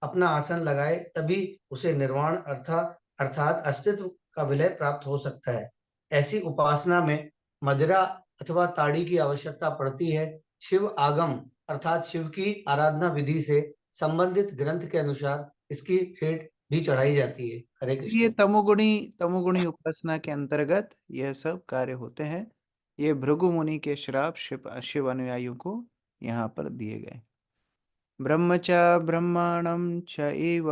अपना आसन लगाए तभी उसे निर्वाण अर्थात अस्तित्व का विलय प्राप्त हो सकता है। ऐसी उपासना में मदिरा अथवा ताड़ी की आवश्यकता पड़ती है। शिव आगम अर्थात शिव की आराधना विधि से संबंधित ग्रंथ के अनुसार इसकी भेंट भी चढ़ाई जाती है। हरे कृष्ण। ये तमोगुणी उपासना के अंतर्गत यह सब कार्य होते हैं। ये भृगु मुनि के श्राप शिव अनुयायियों को यहाँ पर दिए गए। ब्रह्मचा ब्रह्माणं च एव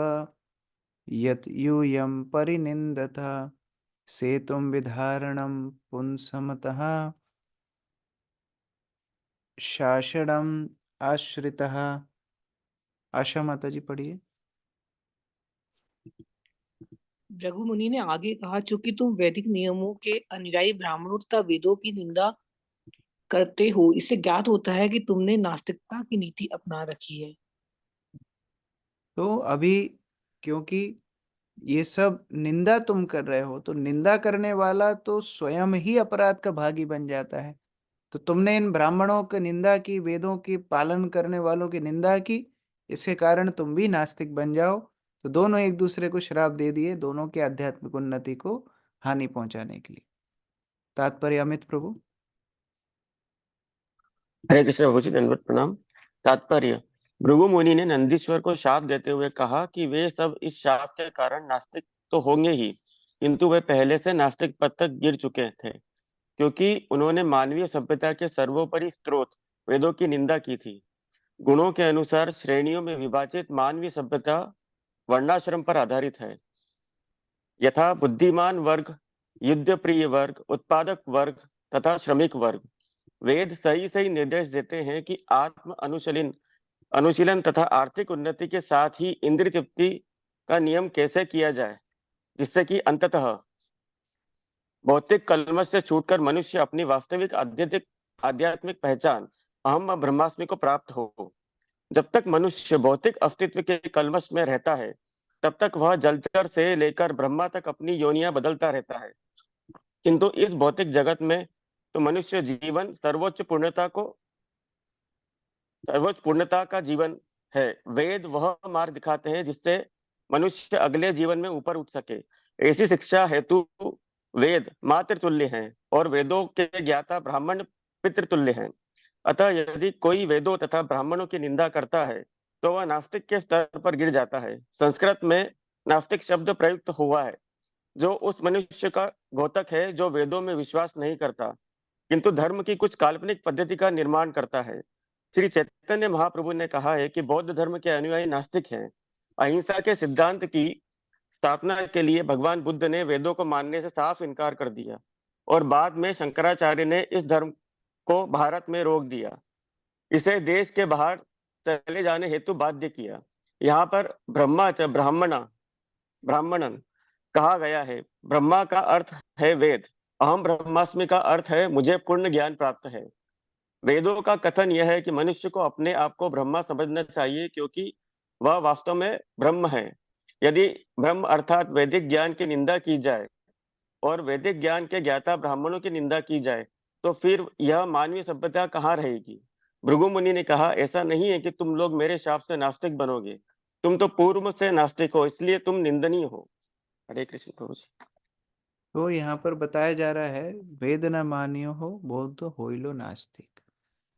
यत् यूयं परिनिन्दतः सेतुं विधारणं पुंसमतः शासनम् आश्रितः। आशा माता जी पढ़िए। भृगु मुनि ने आगे कहा, चूंकि तुम वैदिक नियमों के अनुयायी ब्राह्मणों तथा वेदों की निंदा करते हो, इससे ज्ञात होता है कि तुमने नास्तिकता की नीति अपना रखी है। तो अभी क्योंकि ये सब निंदा तुम कर रहे हो, तो निंदा करने वाला तो स्वयं ही अपराध का भागी बन जाता है। तो तुमने इन ब्राह्मणों की निंदा की, वेदों की पालन करने वालों की निंदा की, इसके कारण तुम भी नास्तिक बन जाओ। तो दोनों एक दूसरे को श्राप दे दिए, दोनों के आध्यात्मिक उन्नति को हानि पहुंचाने के लिए। तात्पर्य अमित प्रभु। हरे कृष्ण प्रभु जी, दंडवत प्रणाम। तात्पर्य, भृगु मुनि ने नंदीश्वर को शाप देते हुए कहा कि वे सब इस शाप के कारण नास्तिक तो होंगे ही, किंतु वे पहले से नास्तिक पद तक गिर चुके थे, क्योंकि उन्होंने मानवीय सभ्यता के सर्वोपरि स्रोत वेदों की निंदा की थी। गुणों के अनुसार श्रेणियों में विभाजित मानवीय सभ्यता वर्णाश्रम पर आधारित है। यथा बुद्धिमान वर्ग, युद्ध प्रिय वर्ग, उत्पादक वर्ग तथा श्रमिक वर्ग। वेद सही सही निर्देश देते हैं कि आत्म अनुशीलन तथा आर्थिक उन्नति के साथ ही इंद्रिय तृप्ति का नियम कैसे किया जाए, जिससे कि अंततः भौतिक कलमश से छूटकर मनुष्य अपनी वास्तविक आध्यात्मिक पहचान अहम ब्रह्मास्मि को प्राप्त हो। जब तक मनुष्य भौतिक अस्तित्व के कलमश में रहता है, तब तक वह जलचर से लेकर ब्रह्मा तक अपनी योनियां बदलता रहता है। किंतु इस भौतिक जगत में तो मनुष्य जीवन सर्वोच्च पूर्णता का जीवन है। वेद वह मार्ग दिखाते हैं जिससे मनुष्य अगले जीवन में ऊपर उठ सके। ऐसी शिक्षा हेतु वेद मातृतुल्य हैं और वेदों के ज्ञाता ब्राह्मण पितृतुल्य हैं। अतः यदि कोई वेदों तथा ब्राह्मणों की निंदा करता है तो वह नास्तिक के स्तर पर गिर जाता है। संस्कृत में नास्तिक शब्द प्रयुक्त हुआ है, जो उस मनुष्य का घोतक है जो वेदों में विश्वास नहीं करता, किंतु धर्म की कुछ काल्पनिक पद्धति का निर्माण करता है। श्री चैतन्य महाप्रभु ने कहा है कि बौद्ध धर्म के अनुयायी नास्तिक हैं। अहिंसा के सिद्धांत की स्थापना के लिए भगवान बुद्ध ने वेदों को मानने से साफ इनकार कर दिया और बाद में शंकराचार्य ने इस धर्म को भारत में रोक दिया, इसे देश के बाहर चले जाने हेतु बाध्य किया। यहाँ पर ब्रह्मा च ब्राह्मणन कहा गया है। ब्रह्मा का अर्थ है वेद, अहम ब्रह्मास्मि का अर्थ है मुझे पूर्ण ज्ञान प्राप्त है। वेदों का कथन यह है कि मनुष्य को अपने आप को ब्रह्मा समझना चाहिए, क्योंकि वह वास्तव में ब्रह्म है। यदि ब्रह्म अर्थात वैदिक ज्ञान की निंदा की जाए और वैदिक ज्ञान के ज्ञाता ब्राह्मणों की निंदा की जाए, तो फिर यह मानवीय सभ्यता कहाँ रहेगी। भृगु मुनि ने कहा, ऐसा नहीं है कि तुम लोग मेरे शाप से नास्तिक बनोगे, तुम तो पूर्व से नास्तिक हो, इसलिए तुम निंदनीय हो। हरे कृष्ण प्रभु जी। तो यहाँ पर बताया जा रहा है, वेद न मानियो हो बौद्ध होइलो नास्तिक।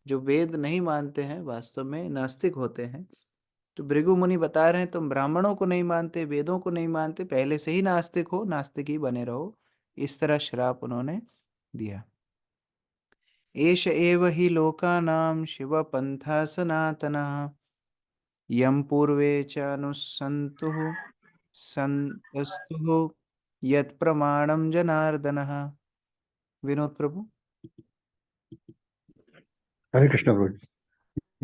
जो वेद नहीं मानते हैं वास्तव में नास्तिक होते हैं। तो भृगु मुनि बता रहे हैं, तुम ब्राह्मणों को नहीं मानते, वेदों को नहीं मानते, पहले से ही नास्तिक हो, नास्तिक ही बने रहो। इस तरह श्राप उन्होंने दिया। एष एव हि लोकानां शिव पंथा सनातनः यम पूर्वे च अनुसन्तुः संतस्तुः यत् प्रमाणं जनार्दनः। विनोद प्रभु। हरे कृष्ण प्रभु।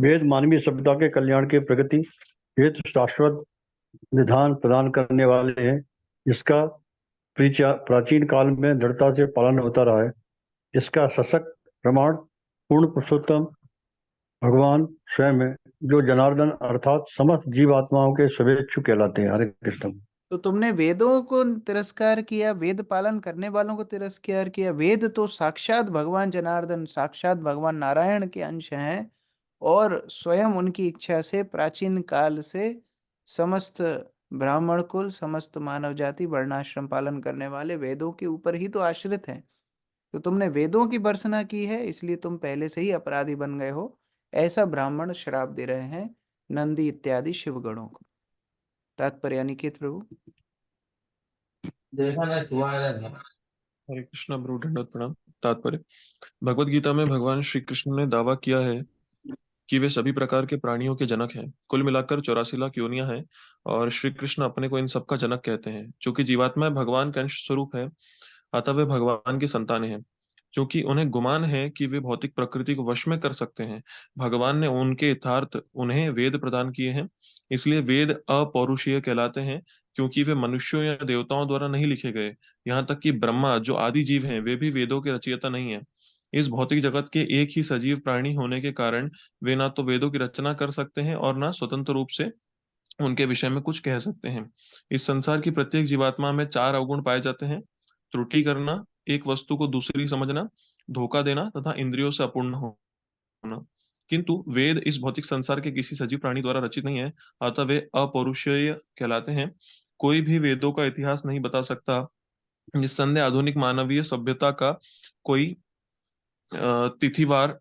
वेद मानवीय सभ्यता के कल्याण के प्रगति हेतु शाश्वत निधान प्रदान करने वाले हैं, जिसका प्राचीन काल में दृढ़ता से पालन होता रहा है। इसका सशक्त प्रमाण पूर्ण पुरुषोत्तम भगवान स्वयं है, जो जनार्दन अर्थात समस्त जीवात्माओं के शुभेच्छु कहलाते हैं। हरे कृष्ण। तो तुमने वेदों को तिरस्कार किया, वेद पालन करने वालों को तिरस्कार किया। वेद तो साक्षात भगवान जनार्दन, साक्षात भगवान नारायण के अंश हैं और स्वयं उनकी इच्छा से प्राचीन काल से समस्त ब्राह्मण कुल, समस्त मानव जाति वर्णाश्रम पालन करने वाले वेदों के ऊपर ही तो आश्रित हैं। तो तुमने वेदों की भर्त्सना की है, इसलिए तुम पहले से ही अपराधी बन गए हो। ऐसा ब्राह्मण श्राप दे रहे हैं नंदी इत्यादि शिवगणों को। तात्पर्य अनिकेत प्रभु। हरे कृष्णा प्रभु, दंडवत प्रणाम। तात्पर्य, भगवत गीता में भगवान श्री कृष्ण ने दावा किया है कि वे सभी प्रकार के प्राणियों के जनक हैं। कुल मिलाकर 84 लाख योनियां हैं और श्री कृष्ण अपने को इन सब का जनक कहते हैं। चूंकि जीवात्माएं भगवान का अंश स्वरूप है, अतः वे भगवान की संतानें हैं। क्योंकि उन्हें गुमान है कि वे भौतिक प्रकृति को वश में कर सकते हैं, भगवान ने उनके यथार्थ उन्हें वेद प्रदान किए हैं। इसलिए वेद अपौरुषीय कहलाते हैं, क्योंकि वे मनुष्यों या देवताओं द्वारा नहीं लिखे गए। यहाँ तक कि ब्रह्मा जो आदि जीव हैं, वे भी वेदों के रचयिता नहीं है। इस भौतिक जगत के एक ही सजीव प्राणी होने के कारण वे ना तो वेदों की रचना कर सकते हैं और ना स्वतंत्र रूप से उनके विषय में कुछ कह सकते हैं। इस संसार की प्रत्येक जीवात्मा में 4 अवगुण पाए जाते हैं: त्रुटि करना, एक वस्तु को दूसरी समझना, धोखा देना तथा इंद्रियों से अपूर्ण होना। किंतु वेद इस भौतिक संसार के किसी सजीव प्राणी द्वारा रचित नहीं है, अतः वे अपौरुषेय कहलाते हैं। कोई भी वेदों का इतिहास नहीं बता सकता। निस्संदेह आधुनिक मानवीय सभ्यता का कोई तिथिवार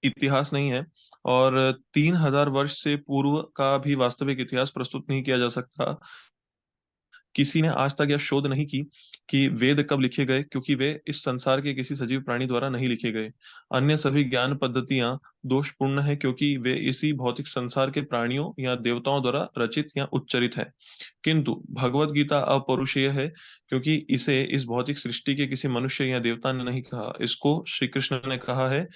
इतिहास नहीं है, और 3000 वर्ष से पूर्व का भी वास्तविक इतिहास प्रस्तुत नहीं किया जा सकता। किसी ने आज तक यह शोध नहीं की कि वेद कब लिखे गए, क्योंकि वे इस संसार के किसी सजीव प्राणी द्वारा नहीं लिखे गए। अन्य सभी ज्ञान पद्धतियां दोषपूर्ण है, क्योंकि वे इसी भौतिक संसार के प्राणियों या देवताओं द्वारा रचित या उच्चरित है। किंतु भगवत गीता अपौरुषेय है, क्योंकि इसे इस भौतिक सृष्टि के किसी मनुष्य या देवता ने नहीं कहा। इसको श्री कृष्ण ने कहा है,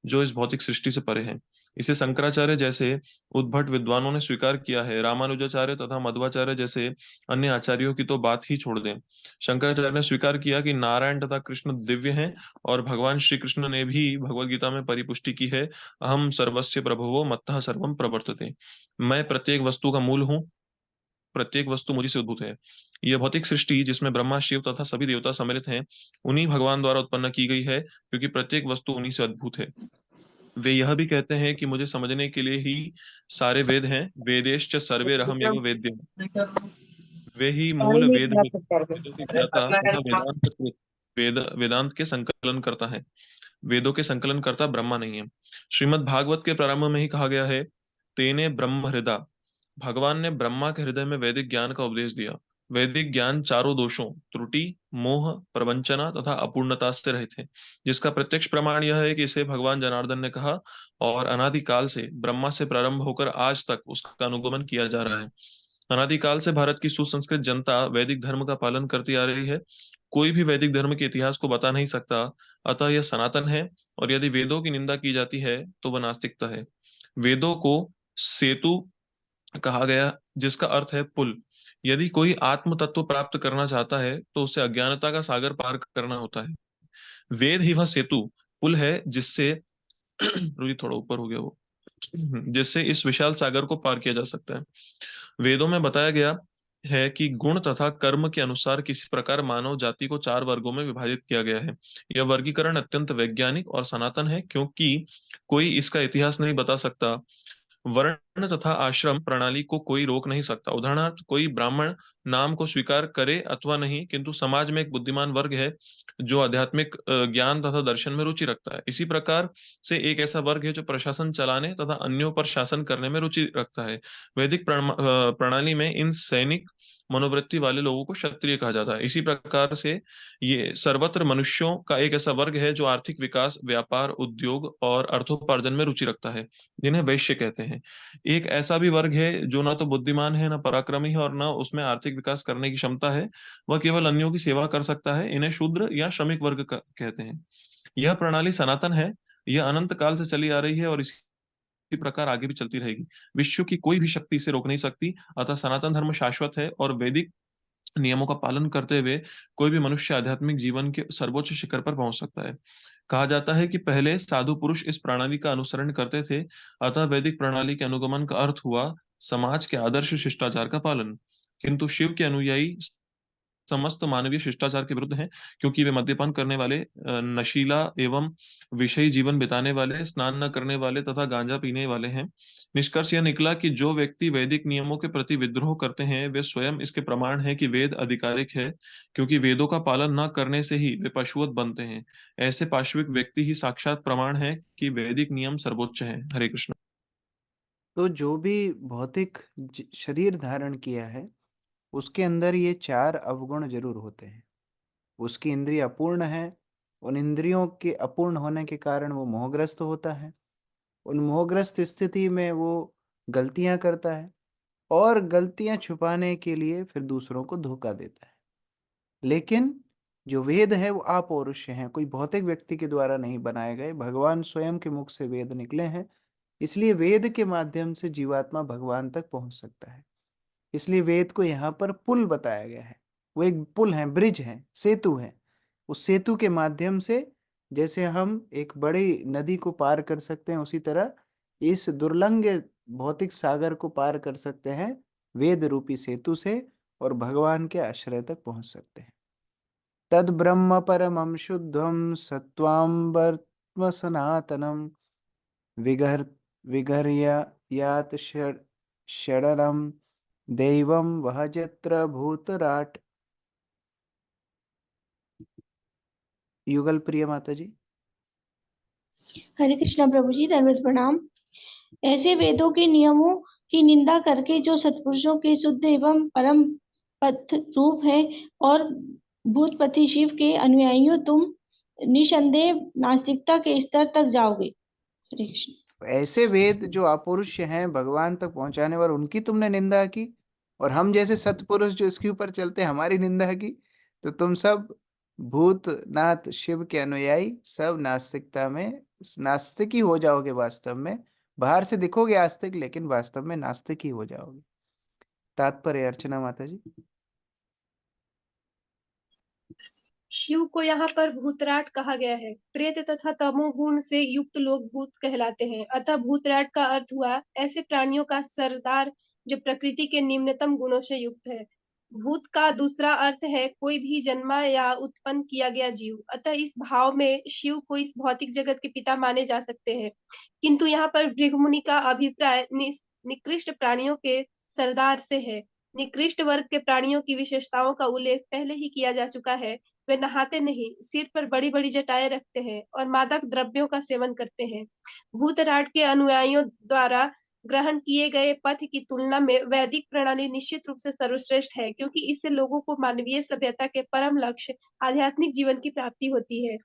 जो इस भौतिक सृष्टि से परे है। इसे शंकराचार्य जैसे उद्भट विद्वानों ने स्वीकार किया है। रामानुजाचार्य तथा मध्वाचार्य जैसे अन्य आचार्यों की तो बात ही छोड़ दें। शंकराचार्य ने स्वीकार किया कि नारायण तथा कृष्ण दिव्य हैं, और भगवान श्री कृष्ण ने भी भगवत गीता में परिपुष्टि की है, अहम सर्वस्य प्रभवो मत्तः सर्वम प्रवर्तते। मैं प्रत्येक वस्तु का मूल हूँ, प्रत्येक वस्तु मुझी से उद्भूत है। यह भौतिक सृष्टि जिसमें ब्रह्मा, शिव तथा सभी देवता सम्मिलित हैं, उन्हीं भगवान द्वारा उत्पन्न की गई है, क्योंकि प्रत्येक वस्तु उन्हीं से अद्भुत है। वे यह भी कहते हैं कि मुझे समझने के लिए ही सारे वेद हैं। वेदेश्च सर्वे रहम एव वेद्य। वे ही मूल वेद हैं, वेदों के ज्ञाता तथा वेदांत के संकलन करता है। वेदों के संकलन करता ब्रह्मा नहीं है। श्रीमद् भागवत के प्रारंभ में ही कहा गया है, तेने ब्रह्म हृदा। भगवान ने ब्रह्मा के हृदय में वैदिक ज्ञान का उपदेश दिया। वैदिक ज्ञान चारों दोषों, त्रुटि, मोह, प्रवंचना तथा अपूर्णता से रहित है, जिसका प्रत्यक्ष प्रमाण यह है कि इसे भगवान जनार्दन ने कहा, और अनादिकाल से ब्रह्मा से प्रारंभ होकर आज तक उसका अनुगमन किया जा रहा है। अनादिकाल से भारत की सुसंस्कृत जनता वैदिक धर्म का पालन करती आ रही है। कोई भी वैदिक धर्म के इतिहास को बता नहीं सकता, अतः यह सनातन है। और यदि वेदों की निंदा की जाती है तो वह नास्तिकता है। वेदों को सेतु कहा गया, जिसका अर्थ है पुल। यदि कोई आत्म तत्व प्राप्त करना चाहता है तो उसे अज्ञानता का सागर पार करना होता है। वेद ही वह सेतु पुल है जिससे रुई थोड़ा ऊपर हो गया वो, जिससे इस विशाल सागर को पार किया जा सकता है। वेदों में बताया गया है कि गुण तथा कर्म के अनुसार किसी प्रकार मानव जाति को 4 वर्गों में विभाजित किया गया है। यह वर्गीकरण अत्यंत वैज्ञानिक और सनातन है, क्योंकि कोई इसका इतिहास नहीं बता सकता। वर्ण तथा आश्रम प्रणाली को कोई रोक नहीं सकता। उदाहरणार्थ, कोई ब्राह्मण नाम को स्वीकार करे अथवा नहीं, किंतु समाज में एक बुद्धिमान वर्ग है जो आध्यात्मिक ज्ञान तथा दर्शन में रुचि रखता है। इसी प्रकार से एक ऐसा वर्ग है जो प्रशासन चलाने तथा अन्यों पर शासन करने में रुचि रखता है। वैदिक प्रणाली में इन सैनिक मनोवृत्ति वाले लोगों को क्षत्रिय कहा जाता है। इसी प्रकार से ये सर्वत्र मनुष्यों का एक ऐसा वर्ग है जो आर्थिक विकास, व्यापार, उद्योग और अर्थोपार्जन में रुचि रखता है, जिन्हें वैश्य कहते हैं। एक ऐसा भी वर्ग है जो ना तो बुद्धिमान है, ना पराक्रमी है, और ना उसमें आर्थिक विकास करने की क्षमता है। वह केवल अन्यों की सेवा कर सकता है। इन्हें शूद्र या श्रमिक वर्ग कहते हैं। यह प्रणाली सनातन है। यह अनंत काल से चली आ रही है और इसी प्रकार आगे भी चलती रहेगी। विश्व की कोई भी शक्ति इसे रोक नहीं सकती। अतः सनातन धर्म शाश्वत है, और वैदिक नियमों का पालन करते हुए कोई भी मनुष्य आध्यात्मिक जीवन के सर्वोच्च शिखर पर पहुंच सकता है। कहा जाता है कि पहले साधु पुरुष इस प्रणाली का अनुसरण करते थे, अतः वैदिक प्रणाली के अनुगमन का अर्थ हुआ समाज के आदर्श शिष्टाचार का पालन। किंतु शिव के अनुयायी समस्त मानवीय शिष्टाचार के विरुद्ध हैं, क्योंकि वे मद्यपान करने वाले, नशीला एवं विषयी जीवन बिताने वाले, स्नान न करने वाले तथा गांजा पीने वाले हैं। निष्कर्ष यह निकला कि जो व्यक्ति वैदिक नियमों के प्रति विद्रोह करते हैं, वे स्वयं इसके प्रमाण हैं कि वेद आधिकारिक है, क्योंकि वेदों का पालन न करने से ही वे पशुवत बनते हैं। ऐसे पाशविक व्यक्ति ही साक्षात प्रमाण है कि वैदिक नियम सर्वोच्च है। हरे कृष्ण। तो जो भी भौतिक शरीर धारण किया है, उसके अंदर ये 4 अवगुण जरूर होते हैं। उसकी इंद्रिय अपूर्ण है। उन इंद्रियों के अपूर्ण होने के कारण वो मोहग्रस्त होता है। उन मोहग्रस्त स्थिति में वो गलतियां करता है और गलतियां छुपाने के लिए फिर दूसरों को धोखा देता है। लेकिन जो वेद है वो अपौरुषेय हैं, कोई भौतिक व्यक्ति के द्वारा नहीं बनाए गए, भगवान स्वयं के मुख से वेद निकले हैं। इसलिए वेद के माध्यम से जीवात्मा भगवान तक पहुंच सकता है। इसलिए वेद को यहाँ पर पुल बताया गया है। वो एक पुल है, ब्रिज है, सेतु है। उस सेतु के माध्यम से जैसे हम एक बड़ी नदी को पार कर सकते हैं, उसी तरह इस दुर्लंघ भौतिक सागर को पार कर सकते हैं वेद रूपी सेतु से, और भगवान के आश्रय तक पहुंच सकते हैं। तद ब्रह्म परमं शुद्धम सत्वाम्बर्त्म सनातनम विगर विगर्य यात षडरम दैवम वह जत्र भूतराट। युगल प्रिय माता जी। हरे कृष्णा प्रभु जी, दंडवत प्रणाम। ऐसे वेदों के नियमों की निंदा करके जो सत्पुरुषों के शुद्ध एवं परम पथ रूप है और भूतपति शिव के अनुयायियों, तुम निसंदेह नास्तिकता के स्तर तक जाओगे। हरे कृष्ण। ऐसे वेद जो अपौरुष हैं, भगवान तक पहुंचाने वाले, उनकी तुमने निंदा की, और हम जैसे सत्पुरुष जो इसके ऊपर चलते हमारी निंदा की, तो तुम सब भूतनाथ शिव के अनुयायी सब नास्तिकता में नास्तिक ही हो जाओगे। वास्तव में बाहर से दिखोगे आस्तिक, लेकिन वास्तव में नास्तिक ही हो जाओगे। तात्पर्य अर्चना माता जी। शिव को यहाँ पर भूतराट कहा गया है। प्रेत तथा तमोगुण से युक्त लोग भूत कहलाते हैं। अतः भूतराट का अर्थ हुआ ऐसे प्राणियों का सरदार जो प्रकृति के निम्नतम गुणों से युक्त है। भूत का दूसरा अर्थ है कोई भी जन्मा या उत्पन्न किया गया जीव। अतः इस भाव में शिव को इस भौतिक जगत के पिता माने जा सकते हैं। किंतु यहाँ पर भृगुमुनि का अभिप्राय निकृष्ट प्राणियों के सरदार से है। निकृष्ट वर्ग के प्राणियों की विशेषताओं का उल्लेख पहले ही किया जा चुका है। वे नहाते नहीं, सिर पर बड़ी बड़ी जटाएं रखते हैं और मादक द्रव्यों का सेवन करते हैं। भूतराट के अनुयायियों द्वारा ग्रहण किए गए पथ की तुलना में वैदिक प्रणाली निश्चित रूप से सर्वश्रेष्ठ है, क्योंकि इससे लोगों को मानवीय सभ्यता के परम लक्ष्य आध्यात्मिक जीवन की प्राप्ति होती है।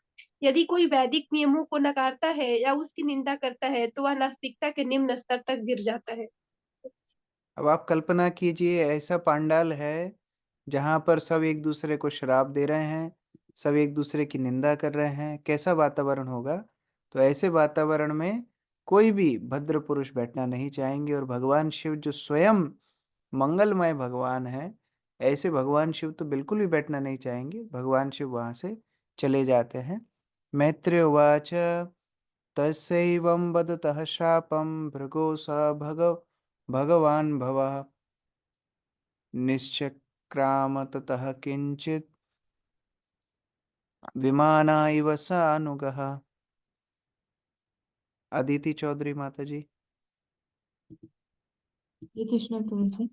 यदि कोई वैदिक नियमों को नकारता है या उसकी निंदा करता है तो वह नास्तिकता के निम्न स्तर तक गिर जाता है। अब आप कल्पना कीजिए, ऐसा पांडाल है जहां पर सब एक दूसरे को श्राप दे रहे हैं, सब एक दूसरे की निंदा कर रहे हैं, कैसा वातावरण होगा। तो ऐसे वातावरण में कोई भी भद्र पुरुष बैठना नहीं चाहेंगे, और भगवान शिव जो स्वयं मंगलमय भगवान है, ऐसे भगवान शिव तो बिल्कुल भी बैठना नहीं चाहेंगे। भगवान शिव वहां से चले जाते हैं। मैत्रेय उवाच तस्यैवं वदतः शापं भृगो स भगवान् भवः निश्चक्राम ततः किंचित विमाना इव सानुगः। अदिति चौधरी माता जी। श्री कृष्ण प्रभु जी।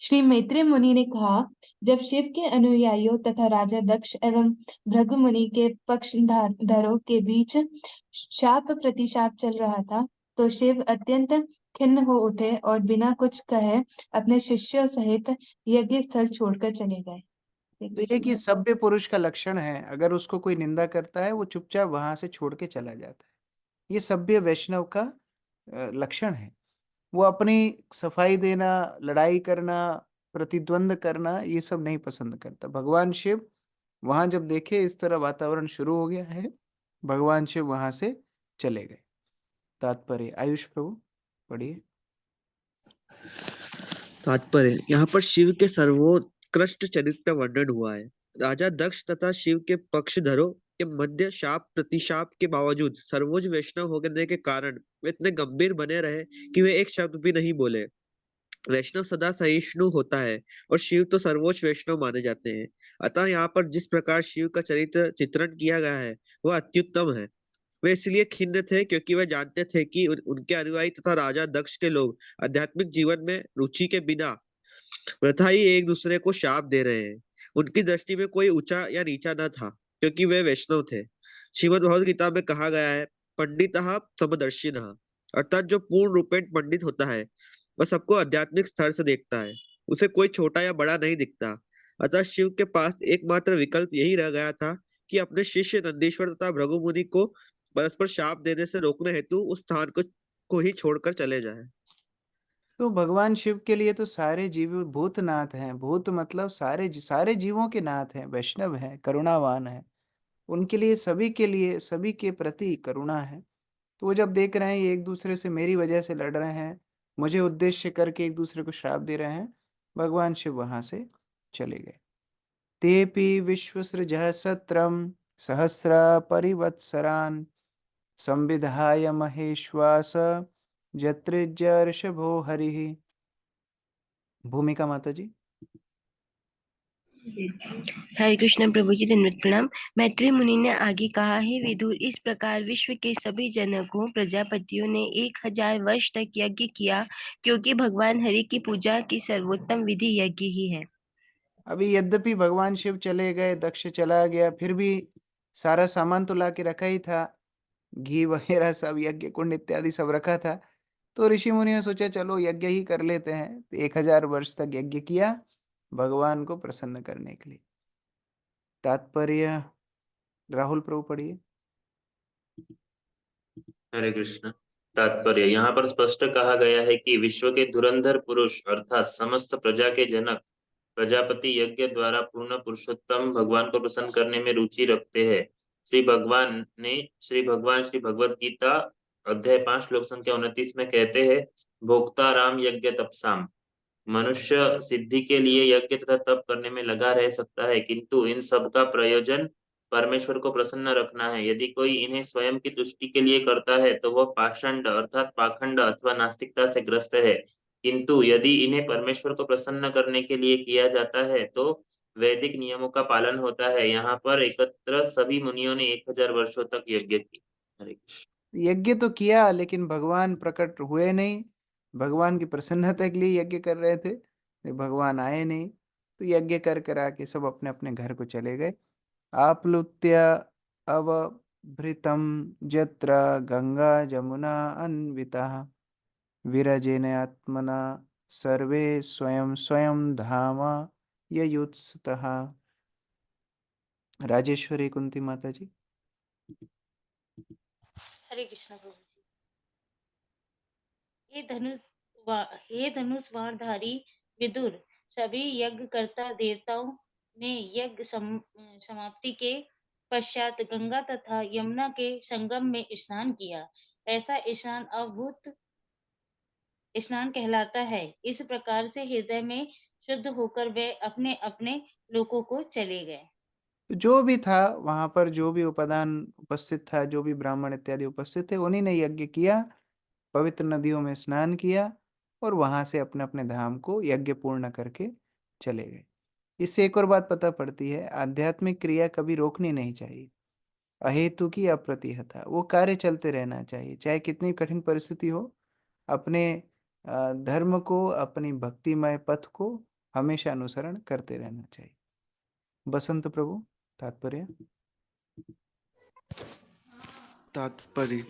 श्री मैत्रेय मुनि ने कहा, जब शिव के अनुयायियों तथा राजा दक्ष एवं भृगु मुनि के पक्षधरों के बीच शाप प्रतिशाप चल रहा था, तो शिव अत्यंत खिन्न हो उठे और बिना कुछ कहे अपने शिष्यों सहित यज्ञ स्थल छोड़कर चले गए। तो ये कि सभ्य पुरुष का लक्षण है, अगर उसको कोई निंदा करता है वो चुपचाप वहां से छोड़ के चला जाता है। ये सभ्य वैष्णव का लक्षण है। वो अपनी सफाई देना, लड़ाई करना, प्रतिद्वंद करना, ये सब नहीं पसंद करता। भगवान शिव वहां जब देखे इस तरह वातावरण शुरू हो गया है, भगवान शिव वहां से चले गए। तात्पर्य आयुष प्रभु पढ़िए। तात्पर्य यहाँ पर शिव के सर्वोत्कृष्ट चरित्र का वर्णन हुआ है। राजा दक्ष तथा शिव के पक्षधरों के मध्य शाप प्रतिशाप के बावजूद सर्वोच्च वैष्णव होने के कारण वे इतने गंभीर बने रहे कि वे एक शब्द भी नहीं बोले। वैष्णव सदा सहिष्णु होता है और शिव तो सर्वोच्च वैष्णव माने जाते हैं। अतः यहाँ पर जिस प्रकार शिव का चरित्र चित्रण किया गया है वह अत्युत्तम है। वे इसलिए खिन्न थे क्योंकि वे जानते थे कि उनके अनुयायी तथा राजा दक्ष के लोग आध्यात्मिक जीवन में रुचि के बिना वृथा ही एक दूसरे को शाप दे रहे हैं। उनकी दृष्टि में कोई ऊंचा या नीचा न था, क्योंकि वे वैष्णव थे। श्रीमद् भगवद गीता में कहा गया है, पंडितः समदर्शिनः, अर्थात जो पूर्ण रूपेण पंडित होता है वह सबको आध्यात्मिक स्तर से देखता है, उसे कोई छोटा या बड़ा नहीं दिखता। अतः शिव के पास एकमात्र विकल्प यही रह गया था कि अपने शिष्य नंदीश्वर तथा भृगु मुनि को परस्पर शाप देने से रोकने हेतु उस स्थान को ही छोड़कर चले जाए। तो भगवान शिव के लिए तो सारे जीव भूतनाथ हैं। भूत मतलब सारे जीवों के नाथ हैं, वैष्णव हैं, करुणावान हैं। उनके लिए, सभी के प्रति करुणा है। तो वो जब देख रहे हैं ये एक दूसरे से मेरी वजह से लड़ रहे हैं, मुझे उद्देश्य करके एक दूसरे को श्राप दे रहे हैं, भगवान शिव वहां से चले गए। तेपि विश्वसृजः सत्रम सहस्र परिवत्सरान् संविधाय महेश्वास जत्रिज्यर्षभो हरिः। भूमिका माता जी। हरे कृष्ण प्रभु जी, धन्यवाद प्रणाम। मैत्री मुनि ने आगे कहा है, विदुर, इस प्रकार विश्व के सभी जनकों प्रजापतियों ने 1000 वर्ष तक यज्ञ किया, क्योंकि भगवान हरि की पूजा की सर्वोत्तम विधि यज्ञ ही है। अभी यद्यपि भगवान शिव चले गए, दक्ष चला गया, फिर भी सारा सामान तो ला के रखा ही था, घी वगैरह सब, यज्ञ कुंड इत्यादि सब रखा था। तो ऋषि मुनि ने सोचा चलो यज्ञ ही कर लेते हैं। तो 1000 वर्ष तक यज्ञ किया भगवान को प्रसन्न करने के लिए। तात्पर्य राहुल प्रभु पढ़िए। हरे कृष्ण। तात्पर्य, यहाँ पर स्पष्ट कहा गया है कि विश्व के धुरंधर पुरुष अर्थात समस्त प्रजा के जनक प्रजापति यज्ञ द्वारा पूर्ण पुरुषोत्तम भगवान को प्रसन्न करने में रुचि रखते हैं। श्री भगवान श्री भगवद गीता अध्याय 5 श्लोक संख्या 29 में कहते हैं, भोक्ता राम यज्ञ तपसाम। मनुष्य सिद्धि के लिए यज्ञ तथा तप करने में लगा रह सकता है, किंतु इन सब का प्रयोजन परमेश्वर को प्रसन्न रखना है। यदि कोई इन्हें स्वयं की तुष्टि के लिए करता है तो वह पाषंड अर्थात पाखंड अथवा नास्तिकता से ग्रस्त है, किंतु यदि इन्हें परमेश्वर को प्रसन्न करने के लिए किया जाता है तो वैदिक नियमों का पालन होता है। यहाँ पर एकत्र सभी मुनियों ने 1000 वर्षों तक यज्ञ की। हरे कृष्ण। यज्ञ तो किया लेकिन भगवान प्रकट हुए नहीं। भगवान की प्रसन्नता के लिए यज्ञ कर रहे थे, भगवान आए नहीं। तो यज्ञ कर करा के सब अपने अपने घर को चले गए। आप्लुत्य अवभृतम जत्र गंगा जमुना अन्विता विरजेन आत्मना सर्वे स्वयं स्वयं धाम ययुत्सतः। राजेश्वरी कुंती माता जी। हरे कृष्ण प्रभु जी। हे धनुष विदुर, सभी यज्ञ करता देवताओं ने यज्ञ समाप्ति के पश्चात गंगा तथा यमुना के संगम में स्नान किया। ऐसा स्नान अभूत स्नान कहलाता है। इस प्रकार से हृदय में शुद्ध होकर वे अपने अपने लोकों को चले गए। जो भी था वहां पर, जो भी उपादान उपस्थित था, जो भी ब्राह्मण इत्यादि उपस्थित थे, उन्हीं ने यज्ञ किया, पवित्र नदियों में स्नान किया और वहां से अपने अपने धाम को यज्ञ पूर्ण करके चले गए। इससे एक और बात पता पड़ती है, आध्यात्मिक क्रिया कभी रोकनी नहीं चाहिए। अहेतु की अप्रतिहता, वो कार्य चलते रहना चाहिए, चाहे कितनी कठिन परिस्थिति हो। अपने धर्म को, अपनी भक्तिमय पथ को हमेशा अनुसरण करते रहना चाहिए। बसंत प्रभु तात्पर्य। तात्पर्य,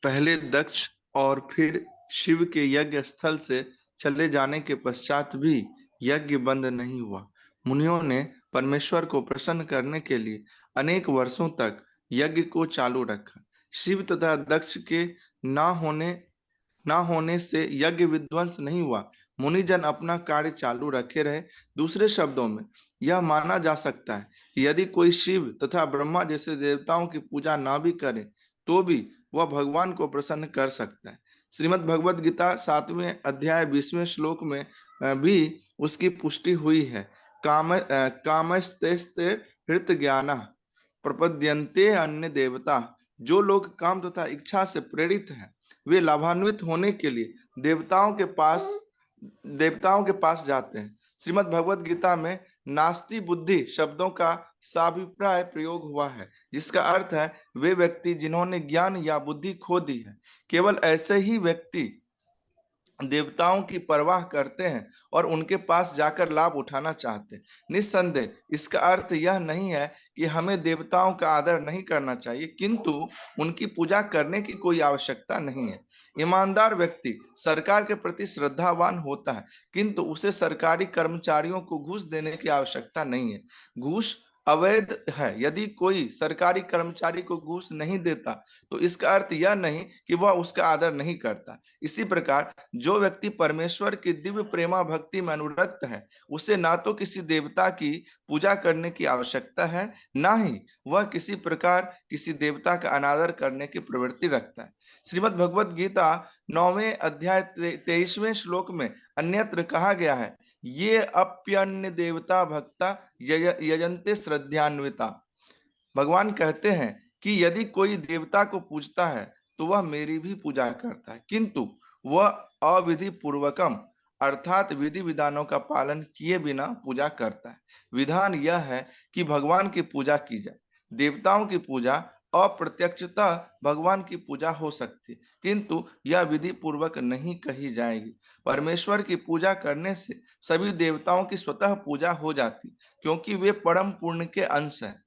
पहले दक्ष और फिर शिव के यज्ञ स्थल से चले जाने के पश्चात भी यज्ञ बंद नहीं हुआ। मुनियों ने परमेश्वर को प्रसन्न करने के लिए अनेक वर्षों तक यज्ञ को चालू रखा। शिव तथा दक्ष के ना होने से यज्ञ विध्वंस नहीं हुआ। मुनिजन अपना कार्य चालू रखे रहे। दूसरे शब्दों में यह माना जा सकता है कि यदि कोई शिव तथा ब्रह्मा जैसे देवताओं की पूजा ना भी करे तो भी वह भगवान को प्रसन्न कर सकता है। श्रीमद् भगवद गीता 7वें अध्याय 20वें श्लोक में भी उसकी पुष्टि हुई है। कामस्ते हृत ज्ञान प्रपद्यन्ते अन्य देवता। जो लोग काम तथा इच्छा से प्रेरित हैं वे लाभान्वित होने के लिए देवताओं के पास जाते हैं। श्रीमद् भगवद गीता में नास्ति बुद्धि शब्दों का साभिप्राय प्रयोग हुआ है, जिसका अर्थ है वे व्यक्ति जिन्होंने ज्ञान या बुद्धि खो दी है। केवल ऐसे ही व्यक्ति देवताओं की परवाह करते हैं और उनके पास जाकर लाभ उठाना चाहते हैं। निस्संदेह इसका अर्थ यह नहीं है कि हमें देवताओं का आदर नहीं करना चाहिए, किंतु उनकी पूजा करने की कोई आवश्यकता नहीं है। ईमानदार व्यक्ति सरकार के प्रति श्रद्धावान होता है, किंतु उसे सरकारी कर्मचारियों को घूस देने की आवश्यकता नहीं है। घूस अवैध है। यदि कोई सरकारी कर्मचारी को घूस नहीं देता तो इसका अर्थ यह नहीं कि वह उसका आदर नहीं करता। इसी प्रकार जो व्यक्ति परमेश्वर की दिव्य प्रेमा भक्ति में अनुरक्त है, उसे ना तो किसी देवता की पूजा करने की आवश्यकता है, ना ही वह किसी प्रकार किसी देवता का अनादर करने की प्रवृत्ति रखता है। श्रीमद् भगवद गीता 9वें अध्याय 23वें श्लोक में अन्यत्र कहा गया है, ये अप्यन्य देवता भक्ता यजन्ते श्रद्धान्विता। भगवान कहते हैं कि यदि कोई देवता को पूजता है तो वह मेरी भी पूजा करता है, किंतु वह अविधि पूर्वकम अर्थात विधि विधानों का पालन किए बिना पूजा करता है। विधान यह है कि भगवान की पूजा की जाए। देवताओं की पूजा अप्रत्यक्षतः भगवान की पूजा हो सकती, किंतु यह विधि पूर्वक नहीं कही जाएगी। परमेश्वर की पूजा करने से सभी देवताओं की स्वतः पूजा हो जाती, क्योंकि वे परम पुण्य के अंश हैं।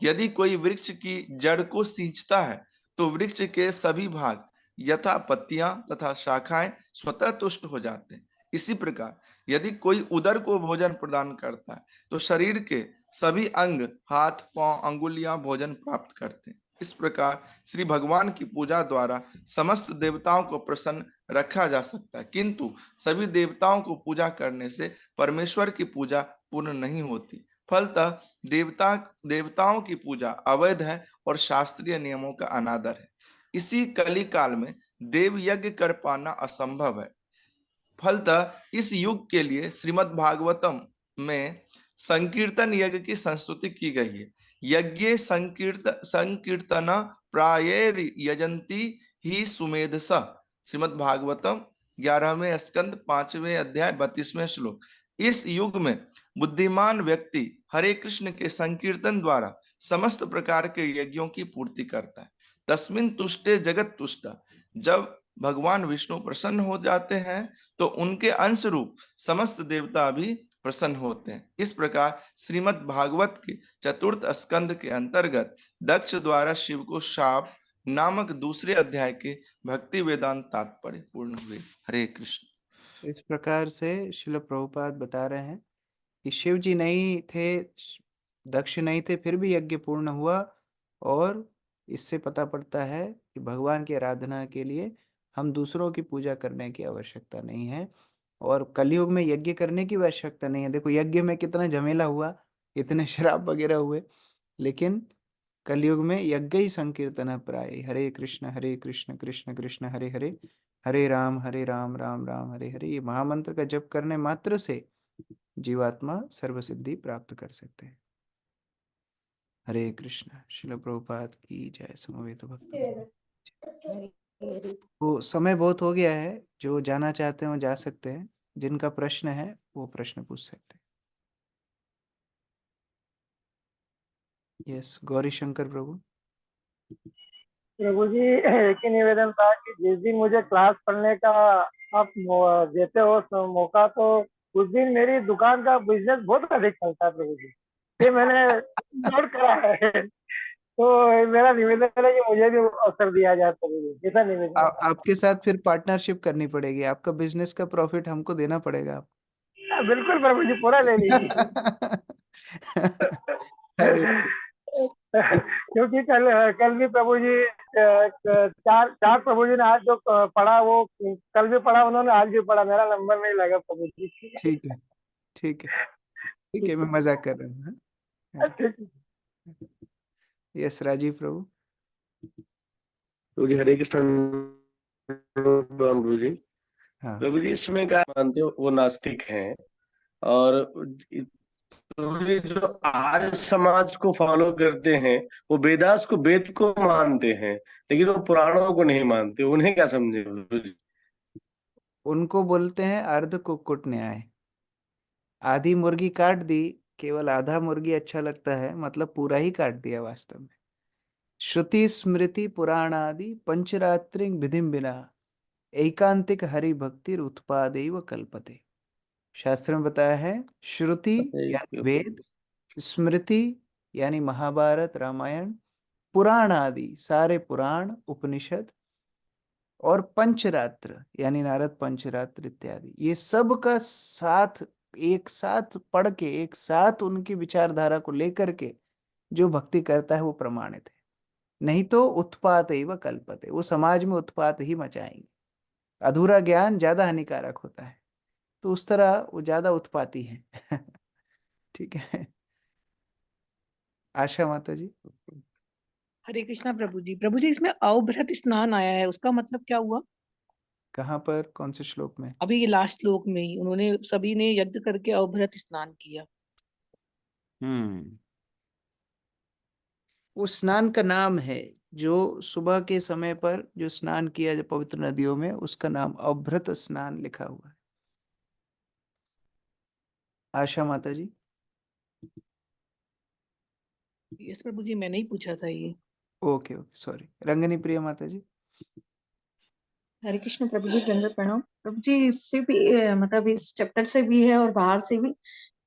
यदि कोई वृक्ष की जड़ को सींचता है तो वृक्ष के सभी भाग यथा पत्तियां तथा शाखाएं स्वतः तुष्ट हो जाते हैं। इसी प्रकार यदि कोई उदर को भोजन प्रदान करता है तो शरीर के सभी अंग, हाथ, पांव, अंगुलियां भोजन प्राप्त करते हैं। इस प्रकार श्री भगवान की पूजा द्वारा समस्त देवताओं को प्रसन्न रखा जा सकता है, किंतु सभी देवताओं को पूजा करने से परमेश्वर की पूजा पूर्ण नहीं होती। फलतः देवताओं की पूजा अवैध है और शास्त्रीय नियमों का अनादर है। इसी कली काल में देव यज्ञ कर पाना असंभव है। फलतः इस युग के लिए श्रीमद् भागवतम में संकीर्तन यज्ञ की संस्तुति की गई है। यज्ञ संकीर्तन प्रायेर यजंती ही सुमेधस। श्रीमद् भागवतम 11वें स्कंद 5वें अध्याय 32वें श्लोक। इस युग में बुद्धिमान व्यक्ति हरे कृष्ण के संकीर्तन द्वारा समस्त प्रकार के यज्ञों की पूर्ति करता है। तस्मिन् तुष्टे जगत तुष्ट। जब भगवान विष्णु प्रसन्न हो जाते हैं तो उनके अंश रूप समस्त देवता भी प्रसन्न होते हैं। इस प्रकार श्रीमद् भागवत के 4th स्कंद के अंतर्गत दक्ष द्वारा शिव को शाप नामक दूसरे अध्याय के भक्ति वेदांत तात्पर्य पूर्ण हुए। हरे कृष्ण। इस प्रकार से श्रील प्रभुपाद बता रहे हैं कि शिव जी नहीं थे, दक्ष नहीं थे, फिर भी यज्ञ पूर्ण हुआ। और इससे पता पड़ता है कि भगवान की आराधना के लिए हम दूसरों की पूजा करने की आवश्यकता नहीं है, और कलयुग में यज्ञ करने की आवश्यकता नहीं है। देखो यज्ञ में कितना झमेला हुआ, इतने श्राप वगैरह हुए, लेकिन कलयुग में यज्ञ ही संकीर्तन प्राय। हरे कृष्ण कृष्ण कृष्ण हरे हरे, हरे राम राम राम हरे हरे। ये महामंत्र का जप करने मात्र से जीवात्मा सर्वसिद्धि प्राप्त कर सकते हैं। हरे कृष्ण। श्रील प्रभुपाद की जय। समवेत भक्त। वो समय बहुत हो गया है, जो जाना चाहते हैं वो जा सकते हैं, जिनका प्रश्न है वो प्रश्न पूछ सकते हैं। यस, गौरी शंकर प्रभु। प्रभु जी, एक ही निवेदन था कि जिस दिन मुझे क्लास पढ़ने का आप देते हो मौका, तो उस दिन मेरी दुकान का बिजनेस बहुत अधिक चलता है प्रभु जी। ये मैंने नोट करा है। तो मेरा निवेदन है कि मुझे भी अवसर दिया जाए प्रभु जी। ऐसा निवेदन आपके साथ फिर पार्टनरशिप करनी पड़ेगी, आपका बिजनेस का प्रॉफिट हमको देना पड़ेगा। आप बिल्कुल प्रभु जी, पूरा ले लीजिए। क्योंकि कल भी प्रभु जी चार प्रभु जी ने आज जो पढ़ा वो कल भी पढ़ा, उन्होंने आज भी पढ़ा, मेरा नंबर नहीं लगा प्रभु जी। ठीक है ठीक है ठीक है, मैं मजाक कर रहा हूँ। यस राजीव प्रभु। प्रभु जी हरे कृष्ण। प्रभु जी, प्रभु जी इसमें क्या मानते हो, वो नास्तिक हैं। और जो आर्य समाज को फॉलो करते हैं वो वेदास को, वेद को मानते हैं, लेकिन वो पुराणों को नहीं मानते। उन्हें क्या समझे? उनको बोलते हैं अर्ध कुक्कुट न्याय। आधी मुर्गी काट दी, केवल आधा मुर्गी अच्छा लगता है, मतलब पूरा ही काट दिया वास्तव में। श्रुति स्मृति पुराण आदि पंचरात्रि विधिम बिना एकांतिक हरि भक्ति उत्पादेव कल्पते। शास्त्र में बताया है, श्रुति यानी वेद, स्मृति यानी महाभारत रामायण, पुराण आदि सारे पुराण उपनिषद, और पंचरात्र यानी नारद पंचरात्र इत्यादि, ये सब का साथ एक साथ पढ़ के, एक साथ उनकी विचारधारा को लेकर के जो भक्ति करता है वो प्रमाणित है। नहीं तो उत्पात एव कल्पते, वो समाज में उत्पात ही मचाएंगे। अधूरा ज्ञान ज्यादा हानिकारक होता है, तो उस तरह वो ज्यादा उत्पाती है। ठीक है। आशा माता जी। हरे कृष्णा प्रभु जी। प्रभु जी, इसमें अवभृत स्नान आया है, उसका मतलब क्या हुआ? कहाँ पर, कौन से श्लोक में? अभी ये लास्ट श्लोक में ही उन्होंने सभी ने यज्ञ करके अवभृत स्नान किया। वो स्नान का नाम है, जो सुबह के समय पर जो स्नान किया जो पवित्र नदियों में, उसका नाम अवभृत स्नान लिखा हुआ है। आशा माता जी। यस प्रभु जी, मैंने ही पूछा था ये। Okay okay, sorry. Rangani Priya माता जी। हरे कृष्ण प्रभु जी, दंडवत प्रणाम प्रभु जी। इससे भी मतलब इस चैप्टर से भी है और बाहर से भी,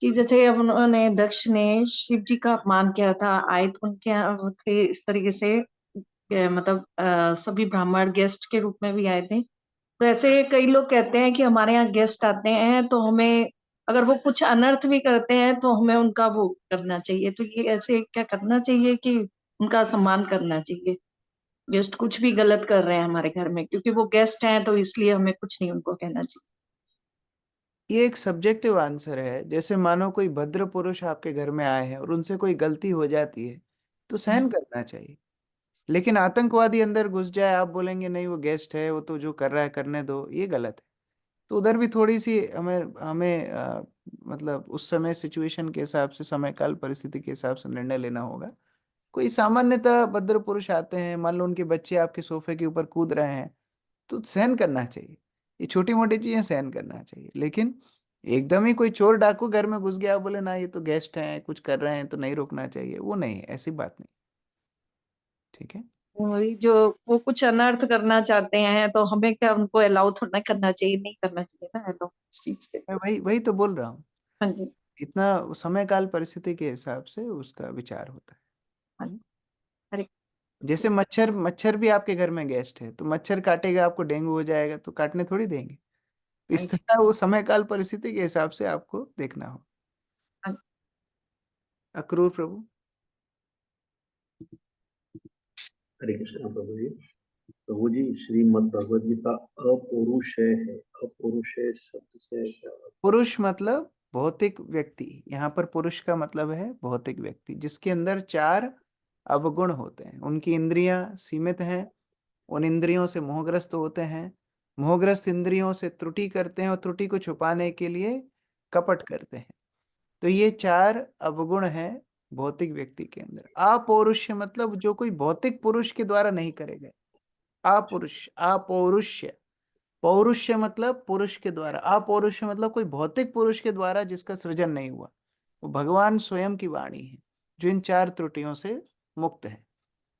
कि जैसे अब उन्होंने दक्ष ने शिव जी का अपमान किया था, आए तो उनके यहाँ उनके इस तरीके से मतलब सभी ब्राह्मण गेस्ट के रूप में भी आए थे। तो ऐसे कई लोग कहते हैं कि हमारे यहाँ गेस्ट आते हैं तो हमें, अगर वो कुछ अनर्थ भी करते हैं तो हमें उनका वो करना चाहिए। तो ये ऐसे क्या करना चाहिए कि उनका सम्मान करना चाहिए? गेस्ट कुछ भी गलत कर रहे हैं हमारे घर में, क्योंकि वो गेस्ट हैं तो इसलिए हमें कुछ नहीं उनको कहना चाहिए। ये एक सब्जेक्टिव आंसर है। जैसे मानो कोई भद्र पुरुष आपके घर में आए हैं और उनसे कोई गलती हो जाती है तो सहन करना चाहिए। लेकिन आतंकवादी अंदर घुस जाए, आप बोलेंगे नहीं वो गेस्ट है, वो तो जो कर रहा है करने दो, ये गलत है। तो उधर भी थोड़ी सी हमें हमें मतलब उस समय सिचुएशन के हिसाब से, समय काल परिस्थिति के हिसाब से निर्णय लेना होगा। कोई सामान्यतः भद्र पुरुष आते हैं, मान लो उनके बच्चे आपके सोफे के ऊपर कूद रहे हैं, तो सहन करना चाहिए। ये छोटी मोटी चीजें सहन करना चाहिए। लेकिन एकदम ही कोई चोर डाकू घर में घुस गया, बोले ना ये तो गेस्ट हैं कुछ कर रहे हैं तो नहीं रोकना चाहिए, वो नहीं, ऐसी बात नहीं। ठीक है। वही जो वो कुछ अनर्थ करना चाहते हैं तो हमें क्या उनको अलाउ थोड़ा करना चाहिए? नहीं करना चाहिए ना अलाउ इस चीज के। मैं वही वही तो बोल रहा हूँ। हाँ जी। इतना समय काल परिस्थिति के हिसाब से उसका विचार होता है। हरे जैसे मच्छर, मच्छर भी आपके घर में गेस्ट है, तो मच्छर काटेगा आपको डेंगू हो जाएगा, तो काटने थोड़ी देंगे। तो इस तरह वो समय काल परिस्थिति के हिसाब से आपको देखना हो। अक्रूर प्रभु। हरे कृष्ण प्रभु जी। प्रभु जी, श्रीमद् भगवद गीता अपौरुषेय है, अपौरुषेय शब्द से क्या? पुरुष मतलब भौतिक व्यक्ति। यहाँ पर पुरुष का मतलब है भौतिक व्यक्ति, जिसके अंदर 4 अवगुण होते हैं। उनकी इंद्रियां सीमित हैं, उन इंद्रियों से मोहग्रस्त होते हैं, मोहग्रस्त इंद्रियों से त्रुटि करते हैं और त्रुटि को छुपाने के लिए कपट करते हैं। तो ये 4 अवगुण हैं भौतिक व्यक्ति के अंदर। अपौरुष्य मतलब जो कोई भौतिक पुरुष के द्वारा नहीं करेगा। अपौरुष, अपौरुष्य। पौरुष्य मतलब पुरुष के द्वारा, अपौरुष्य मतलब कोई भौतिक पुरुष के द्वारा जिसका सृजन नहीं हुआ। वो भगवान स्वयं की वाणी है जो इन 4 त्रुटियों से मुक्त है।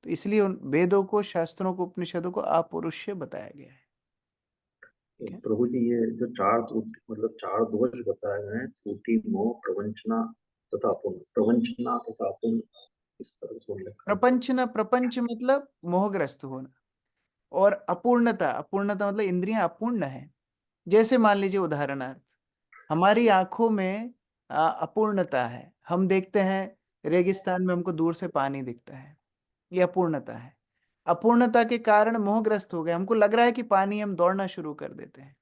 तो इसलिए उन वेदों को, शास्त्रों को, उपनिषदों को अपौरुष्य बताया गया है। तो प्रभु जी, ये जो 4 मतलब 4 दोष बताए गए हैं, त्रुटि, मोह, प्रवंचना तथा अपूर्ण, प्रवंचना तथा अपूर्ण, इस तरह से उल्लेख है। प्रपंचना, प्रपंच मतलब मोहग्रस्त होना, और अपूर्णता, अपूर्णता मतलब इंद्रियां अपूर्ण है। जैसे मान लीजिए उदाहरणार्थ, हमारी आंखों में अपूर्णता है। हम देखते हैं रेगिस्तान में हमको दूर से पानी दिखता है, ये अपूर्णता है। अपूर्णता के कारण मोहग्रस्त हो गए, हमको लग रहा है कि पानी, हम दौड़ना शुरू कर देते हैं।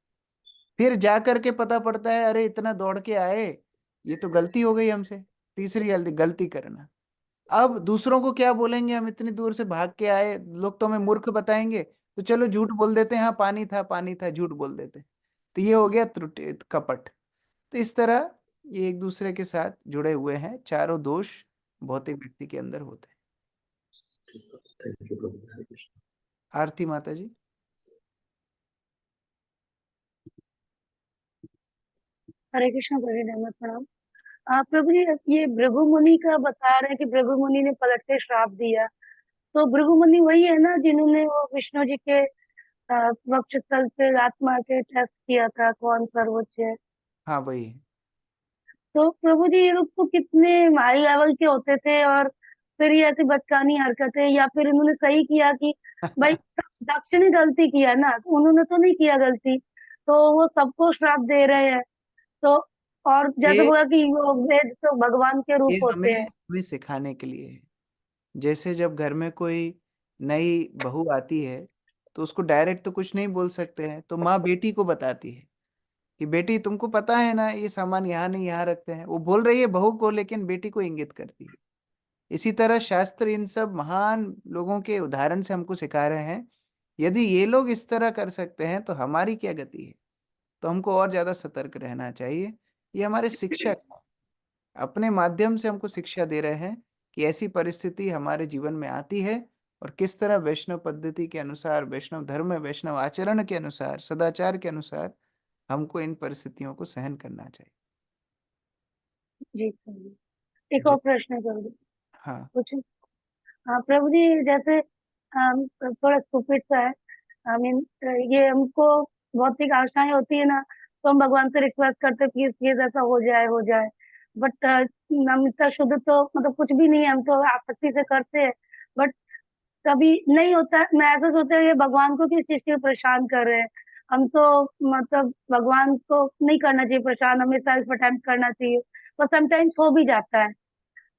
फिर जा करके पता पड़ता है अरे इतना दौड़ के आए, ये तो गलती हो गई हमसे। तीसरी गलती, गलती करना। अब दूसरों को क्या बोलेंगे, हम इतनी दूर से भाग के आए, लोग तो हमें मूर्ख बताएंगे, तो चलो झूठ बोल देते हैं, हाँ पानी था पानी था, झूठ बोल देते। तो ये हो गया त्रुटि, कपट। तो इस तरह ये एक दूसरे के साथ जुड़े हुए हैं, चारों दोष भौतिक व्यक्ति के अंदर होते हैं। थैंक यू प्रभु। हरे कृष्ण। आरती माता जी। हरे कृष्ण प्रभु, धन्यवाद प्रणाम। प्रभु जी, ये भृगु मुनि का बता रहे हैं कि भृगु मुनि ने पलट के श्राप दिया। तो भृगु मुनि वही है ना जिन्होंने वो विष्णु जी के वक्षस्थल पे लात मार के टेस्ट किया था कौन सर्वोच्च है? हाँ वही है। तो प्रभु जी, ये लोग तो कितने हाई लेवल के होते थे, और फिर ये ऐसी बचकानी हरकतें, या फिर इन्होंने सही किया कि भाई दक्ष ने गलती किया ना, तो उन्होंने तो नहीं किया गलती, तो वो सबको श्राप दे रहे हैं। तो और जैसे ये बोला कि वो वेद तो भगवान के रूप ये होते हमें हैं। हमें सिखाने के लिए है। जैसे जब घर में कोई नई बहू आती है तो उसको डायरेक्ट तो कुछ नहीं बोल सकते हैं, तो माँ बेटी को बताती है कि बेटी तुमको पता है ना ये सामान यहाँ नहीं यहाँ रखते हैं। वो बोल रही है बहू को, लेकिन बेटी को इंगित करती है। इसी तरह शास्त्र इन सब महान लोगों के उदाहरण से हमको सिखा रहे हैं, यदि ये लोग इस तरह कर सकते हैं तो हमारी क्या गति है। तो हमको और ज्यादा सतर्क रहना चाहिए। ये हमारे शिक्षक अपने माध्यम से हमको शिक्षा दे रहे हैं कि ऐसी परिस्थिति हमारे जीवन में आती है और किस तरह वैष्णव पद्धति के अनुसार, वैष्णव धर्म, वैष्णव आचरण के अनुसार, सदाचार के अनुसार हमको इन परिस्थितियों को सहन करना चाहिए। जी प्रभु जी। एक जी और प्रश्न है प्रभु जी, हाँ पूछे? हाँ प्रभु जी, जैसे थोड़ा स्टूपिड सा है। आई मीन ये हमको भौतिक आशाएं होती है ना, तो हम भगवान से रिक्वेस्ट करते हैं प्लीज ये ऐसा हो जाए। बट हम इतना शुद्ध तो मतलब कुछ भी नहीं है, हम तो आसक्ति से करते हैं। बट कभी नहीं होता, मैं ऐसा सोचता हूँ ये भगवान को किस चीज के लिए परेशान कर रहे हैं। हम तो मतलब भगवान को नहीं करना चाहिए परेशान, हमें सेल्फ अटेम्प्ट करना चाहिए। पर समटाइम्स हो भी जाता है,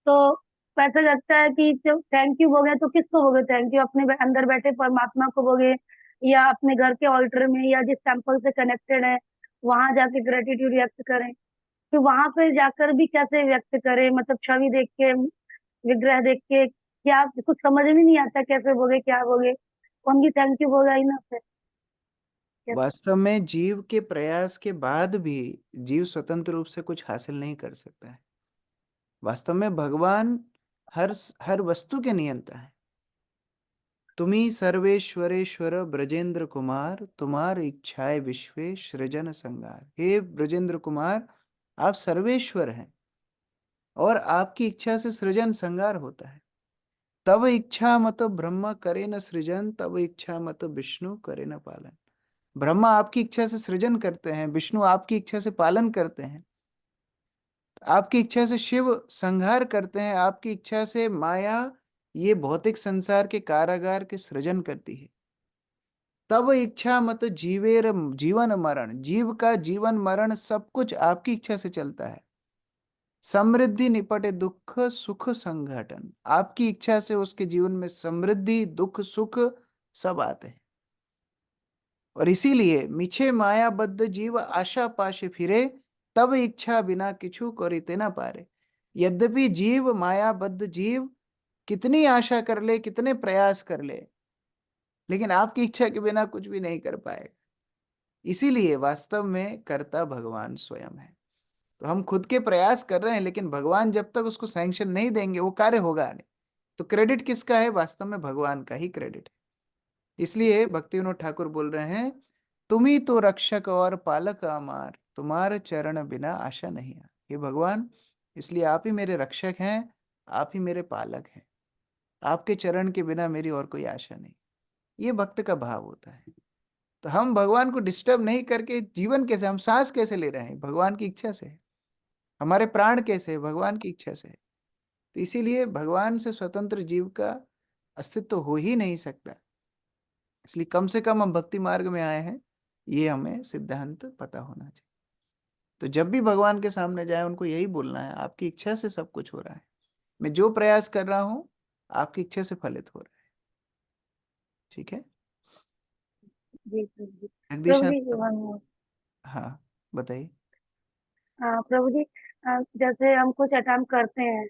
तो ऐसा लगता है कि जो थैंक यू बोले तो किसको बोले थैंक यू? अपने अंदर बैठे परमात्मा को बोले, या अपने घर के ऑल्टर में, या जिस टेम्पल से कनेक्टेड है वहां जाके ग्रेटिट्यूड व्यक्त करें। फिर वहां पे जाकर भी कैसे व्यक्त करें, मतलब छवि देख के, विग्रह देख के, क्या कुछ समझ में नहीं आता कैसे बोले क्या बोले। ओनली थैंक यू बोला ही ना फिर वास्तव में जीव के प्रयास के बाद भी जीव स्वतंत्र रूप से कुछ हासिल नहीं कर सकता है। वास्तव में भगवान हर वस्तु के नियंता है। तुम्ही सर्वेश्वरेश्वर ब्रजेंद्र कुमार, तुम्हार इच्छाए विश्वे सृजन संगार। हे ब्रजेंद्र कुमार, आप सर्वेश्वर हैं और आपकी इच्छा से सृजन संगार होता है। तब इच्छा मत ब्रह्म करे न सृजन, तब इच्छा मत विष्णु करे न पालन। ब्रह्मा आपकी इच्छा से सृजन करते हैं, विष्णु आपकी इच्छा से पालन करते हैं, आपकी इच्छा से शिव संहार करते हैं, आपकी इच्छा से माया ये भौतिक संसार के कारागार के सृजन करती है। तब इच्छा मत जीवेर जीवन मरण, जीव का जीवन मरण सब कुछ आपकी इच्छा से चलता है। समृद्धि निपटे दुख सुख संघटन, आपकी इच्छा से उसके जीवन में समृद्धि दुख सुख सब आते हैं। और इसीलिए मिछे मायाबद्ध जीव आशा पाशे फिरे, तब इच्छा बिना किछु करिते न पारे। यद्यपि जीव मायाबद्ध जीव कितनी आशा कर ले, कितने प्रयास कर ले, लेकिन आपकी इच्छा के बिना कुछ भी नहीं कर पाएगा। इसीलिए वास्तव में कर्ता भगवान स्वयं है। तो हम खुद के प्रयास कर रहे हैं, लेकिन भगवान जब तक उसको सैंक्शन नहीं देंगे वो कार्य होगा नहीं। तो क्रेडिट किसका है? वास्तव में भगवान का ही क्रेडिट है। इसलिए भक्ति विनोद ठाकुर बोल रहे हैं, तुम ही तो रक्षक और पालक अमार, तुम्हारे चरण बिना आशा नहीं है। हे भगवान, इसलिए आप ही मेरे रक्षक हैं, आप ही मेरे पालक हैं, आपके चरण के बिना मेरी और कोई आशा नहीं। ये भक्त का भाव होता है। तो हम भगवान को डिस्टर्ब नहीं करके जीवन कैसे, हम सांस कैसे ले रहे हैं? भगवान की इच्छा से। हमारे प्राण कैसे है? भगवान की इच्छा से। तो इसीलिए भगवान से स्वतंत्र जीव का अस्तित्व हो ही नहीं सकता। इसलिए कम से कम हम भक्ति मार्ग में आए हैं, ये हमें सिद्धांत पता होना चाहिए। तो जब भी भगवान के सामने जाए उनको यही बोलना है, आपकी इच्छा से सब कुछ हो रहा है, मैं जो प्रयास कर रहा हूं आपकी इच्छा से फलित हो रहा है। ठीक है जी प्रभु जी। जगदीश प्रभु जी आनंद? हाँ बताइए। प्रभु जी, जैसे हम कुछ अटेम्प्ट करते हैं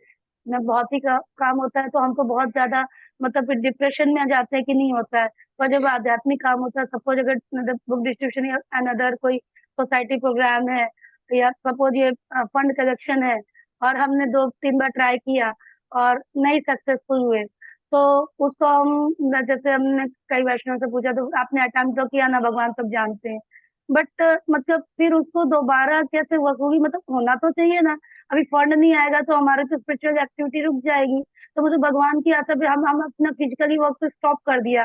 ना, बहुत ही काम होता है तो हमको बहुत ज्यादा मतलब डिप्रेशन में आ जाते हैं कि नहीं होता है। पर जब आध्यात्मिक काम होता है, सपोज अगर बुक डिस्ट्रीब्यूशन या अनदर कोई सोसाइटी प्रोग्राम है, या सपोज ये फंड कलेक्शन है, और हमने 2-3 बार ट्राई किया और नहीं सक्सेसफुल हुए, तो उसको हम जैसे हमने कई वैष्णव से पूछा तो आपने अटेम्प्ट तो किया ना, भगवान सब जानते हैं। बट मतलब फिर उसको दोबारा कैसे वसूली, मतलब होना तो चाहिए ना। अभी फंड नहीं आएगा तो हमारे तो स्पिरिचुअल एक्टिविटी रुक जाएगी। तो मुझे भगवान की आशा पे हम अपना फिजिकली वर्क तो स्टॉप कर दिया।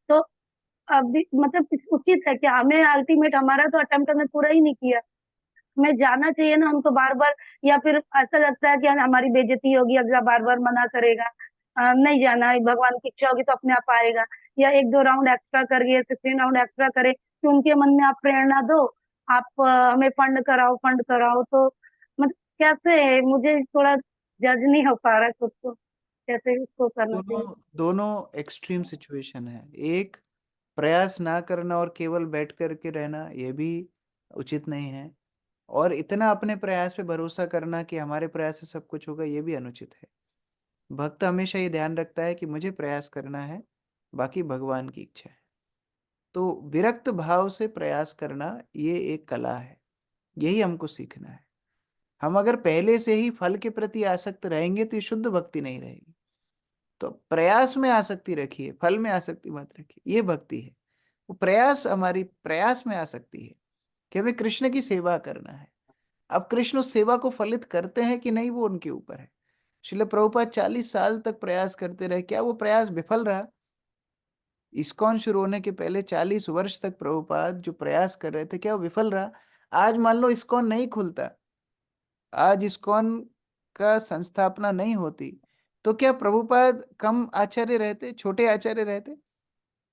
तो अभी मतलब उचित है कि हमें अल्टीमेट हमारा तो अटेम्प्ट हमने पूरा ही नहीं किया, हमें जाना चाहिए ना हमको बार बार? या फिर ऐसा लगता है कि हमारी बेइज्जती होगी अगला बार बार मना करेगा, नहीं जाना है, भगवान की इच्छा होगी तो अपने आप आएगा। या 1-2 राउंड एक्स्ट्रा करिए, 16 राउंड एक्स्ट्रा करे कि उनके मन में आप प्रेरणा दो, आप हमें फंड कराओ। तो मतलब कैसे, मुझे थोड़ा जज नहीं हो पा रहा खुद को, कैसे उसको करना चाहिए। दोनों दोनों एक्सट्रीम सिचुएशन है। एक, प्रयास ना करना और केवल बैठ करके रहना, ये भी उचित नहीं है। और इतना अपने प्रयास पे भरोसा करना कि हमारे प्रयास से सब कुछ होगा, ये भी अनुचित है। भक्त हमेशा ये ध्यान रखता है कि मुझे प्रयास करना है, बाकी भगवान की इच्छा है। तो विरक्त भाव से प्रयास करना ये एक कला है, यही हमको सीखना है। हम अगर पहले से ही फल के प्रति आसक्त रहेंगे तो ये शुद्ध भक्ति नहीं रहेगी। तो प्रयास में आसक्ति रखिए, फल में आसक्ति मत रखिए, ये भक्ति है। वो प्रयास, हमारी प्रयास में आसक्ति है कि हमें कृष्ण की सेवा करना है। अब कृष्ण उस सेवा को फलित करते हैं कि नहीं, वो उनके ऊपर है। श्रील प्रभुपाद 40 साल तक प्रयास करते रहे, क्या वो प्रयास विफल रहा? इस्कॉन शुरू होने के पहले 40 वर्ष तक प्रभुपाद जो प्रयास कर रहे थे, क्या वो विफल रहा? आज मान लो इस्कॉन नहीं खुलता, आज इस्कॉन का संस्थापना नहीं होती, तो क्या प्रभुपाद कम आचार्य रहते, छोटे आचार्य रहते?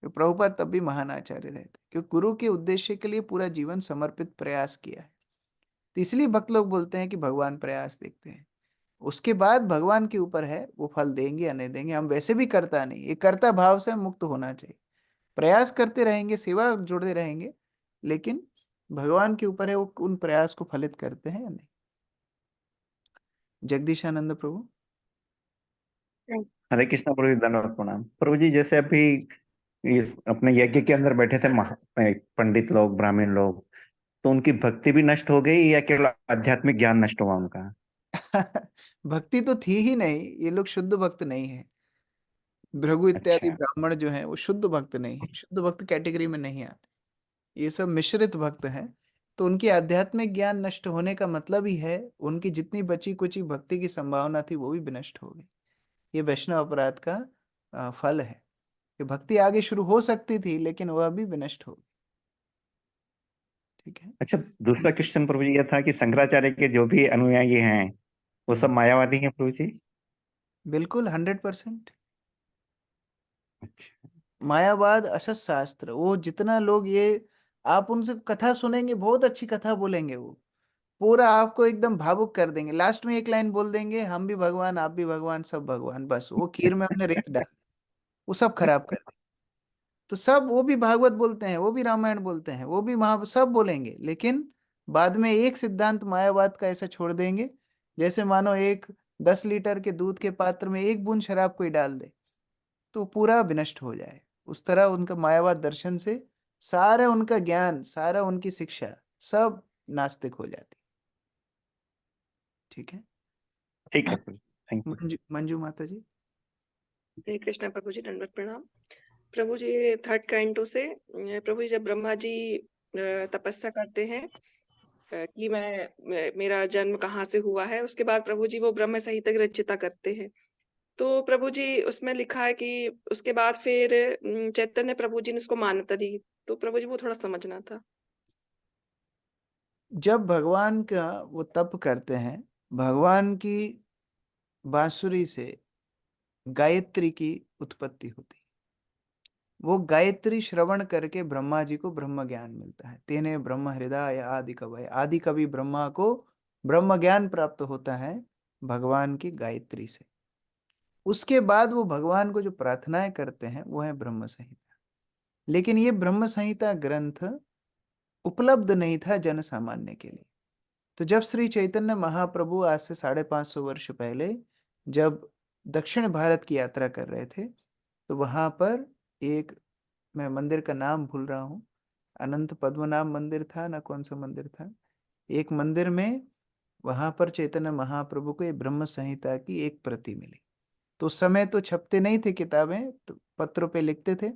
तो प्रभुपाद तब भी महान आचार्य रहते, क्योंकि गुरु के उद्देश्य के लिए पूरा जीवन समर्पित प्रयास किया है। तो इसलिए भक्त लोग बोलते हैं कि भगवान प्रयास देखते हैं, उसके बाद भगवान के ऊपर है वो फल देंगे या नहीं देंगे। हम वैसे भी करता नहीं, ये कर्ता भाव से मुक्त होना चाहिए। प्रयास करते रहेंगे, सेवा जुड़े रहेंगे, लेकिन भगवान के ऊपर है वो उन प्रयास को फलित करते हैं या नहीं। जगदीशानंद प्रभु। हरे कृष्णा प्रभु जी, धन्यवाद प्रणाम। प्रभु जी, जैसे अभी इस अपने यज्ञ के अंदर बैठे थे पंडित लोग, ब्राह्मण लोग, तो उनकी भक्ति भी नष्ट हो गई या केवल आध्यात्मिक ज्ञान नष्ट हुआ उनका? भक्ति तो थी ही नहीं, ये लोग शुद्ध भक्त नहीं है। भृगु इत्यादि अच्छा। ब्राह्मण जो हैं वो शुद्ध भक्त नहीं है, शुद्ध भक्त कैटेगरी में नहीं आते, ये सब मिश्रित भक्त हैं। तो उनकी आध्यात्मिक ज्ञान नष्ट होने का मतलब ही है उनकी जितनी बची कुची भक्ति की संभावना थी वो भी विनष्ट हो गई। ये वैष्णव अपराध का फल है कि भक्ति आगे शुरू हो सकती थी लेकिन वह भी विनष्ट हो गई। ठीक है। अच्छा, दूसरा क्वेश्चन प्रभु जी यह था कि शंकराचार्य के जो भी अनुयायी हैं वो सब मायावादी हैं प्रभु जी? बिल्कुल 100%। मायावाद असत शास्त्र, वो जितना लोग, ये आप उनसे कथा सुनेंगे, बहुत अच्छी कथा बोलेंगे, वो पूरा आपको एकदम भावुक कर देंगे, लास्ट में एक लाइन बोल देंगे, हम भी भगवान, आप भी भगवान, सब भगवान, बस वो खीर में हमने रेत डाल दी, वो सब खराब कर देंगे। तो सब, वो भी भागवत बोलते हैं, वो भी रामायण बोलते हैं, वो भी महा, सब बोलेंगे, लेकिन बाद में एक सिद्धांत मायावाद का ऐसा छोड़ देंगे जैसे मानो एक 10 लीटर के दूध के पात्र में एक बूंद शराब कोई डाल दे तो पूरा विनष्ट हो जाए। उस तरह उनका मायावाद दर्शन से सारा उनका ज्ञान, सारा उनकी शिक्षा सब नास्तिक हो जाती। ठीक है। ठीक है प्रभु, थैंक यू। मंजू माता जी। हरे कृष्णा प्रभु जी, दंडवत प्रणाम। प्रभु जी, थर्ड कैंटो से प्रभु जी, जब ब्रह्मा जी तपस्या करते हैं कि मेरा जन्म कहाँ से हुआ है, उसके बाद प्रभु जी वो ब्रह्म संहिता की रचयिता करते हैं। तो प्रभु जी उसमें लिखा है कि उसके बाद फिर चैतन्य प्रभु जी ने उसको मान्यता दी। तो प्रभु जी वो थोड़ा समझना था। जब भगवान का वो तप करते हैं, भगवान की बांसुरी से गायत्री की उत्पत्ति होती है। वो गायत्री श्रवण करके ब्रह्मा जी को ब्रह्म ज्ञान मिलता है। तेने ब्रह्म हृदय आदि कवि, आदि कवि ब्रह्मा को ब्रह्म ज्ञान प्राप्त होता है भगवान की गायत्री से। उसके बाद वो भगवान को जो प्रार्थनाएं करते हैं वो है ब्रह्म संहिता। लेकिन ये ब्रह्म संहिता ग्रंथ उपलब्ध नहीं था जन सामान्य के लिए। तो जब श्री चैतन्य महाप्रभु आज से 550 वर्ष पहले जब दक्षिण भारत की यात्रा कर रहे थे, तो वहां पर एक, मैं मंदिर का नाम भूल रहा हूँ, अनंत पद्मनाभ मंदिर था ना, कौन सा मंदिर था, एक मंदिर में वहां पर चैतन्य महाप्रभु को ये ब्रह्म संहिता की एक प्रति मिली। तो उस समय तो छपते नहीं थे किताबें, तो पत्रों पे लिखते थे।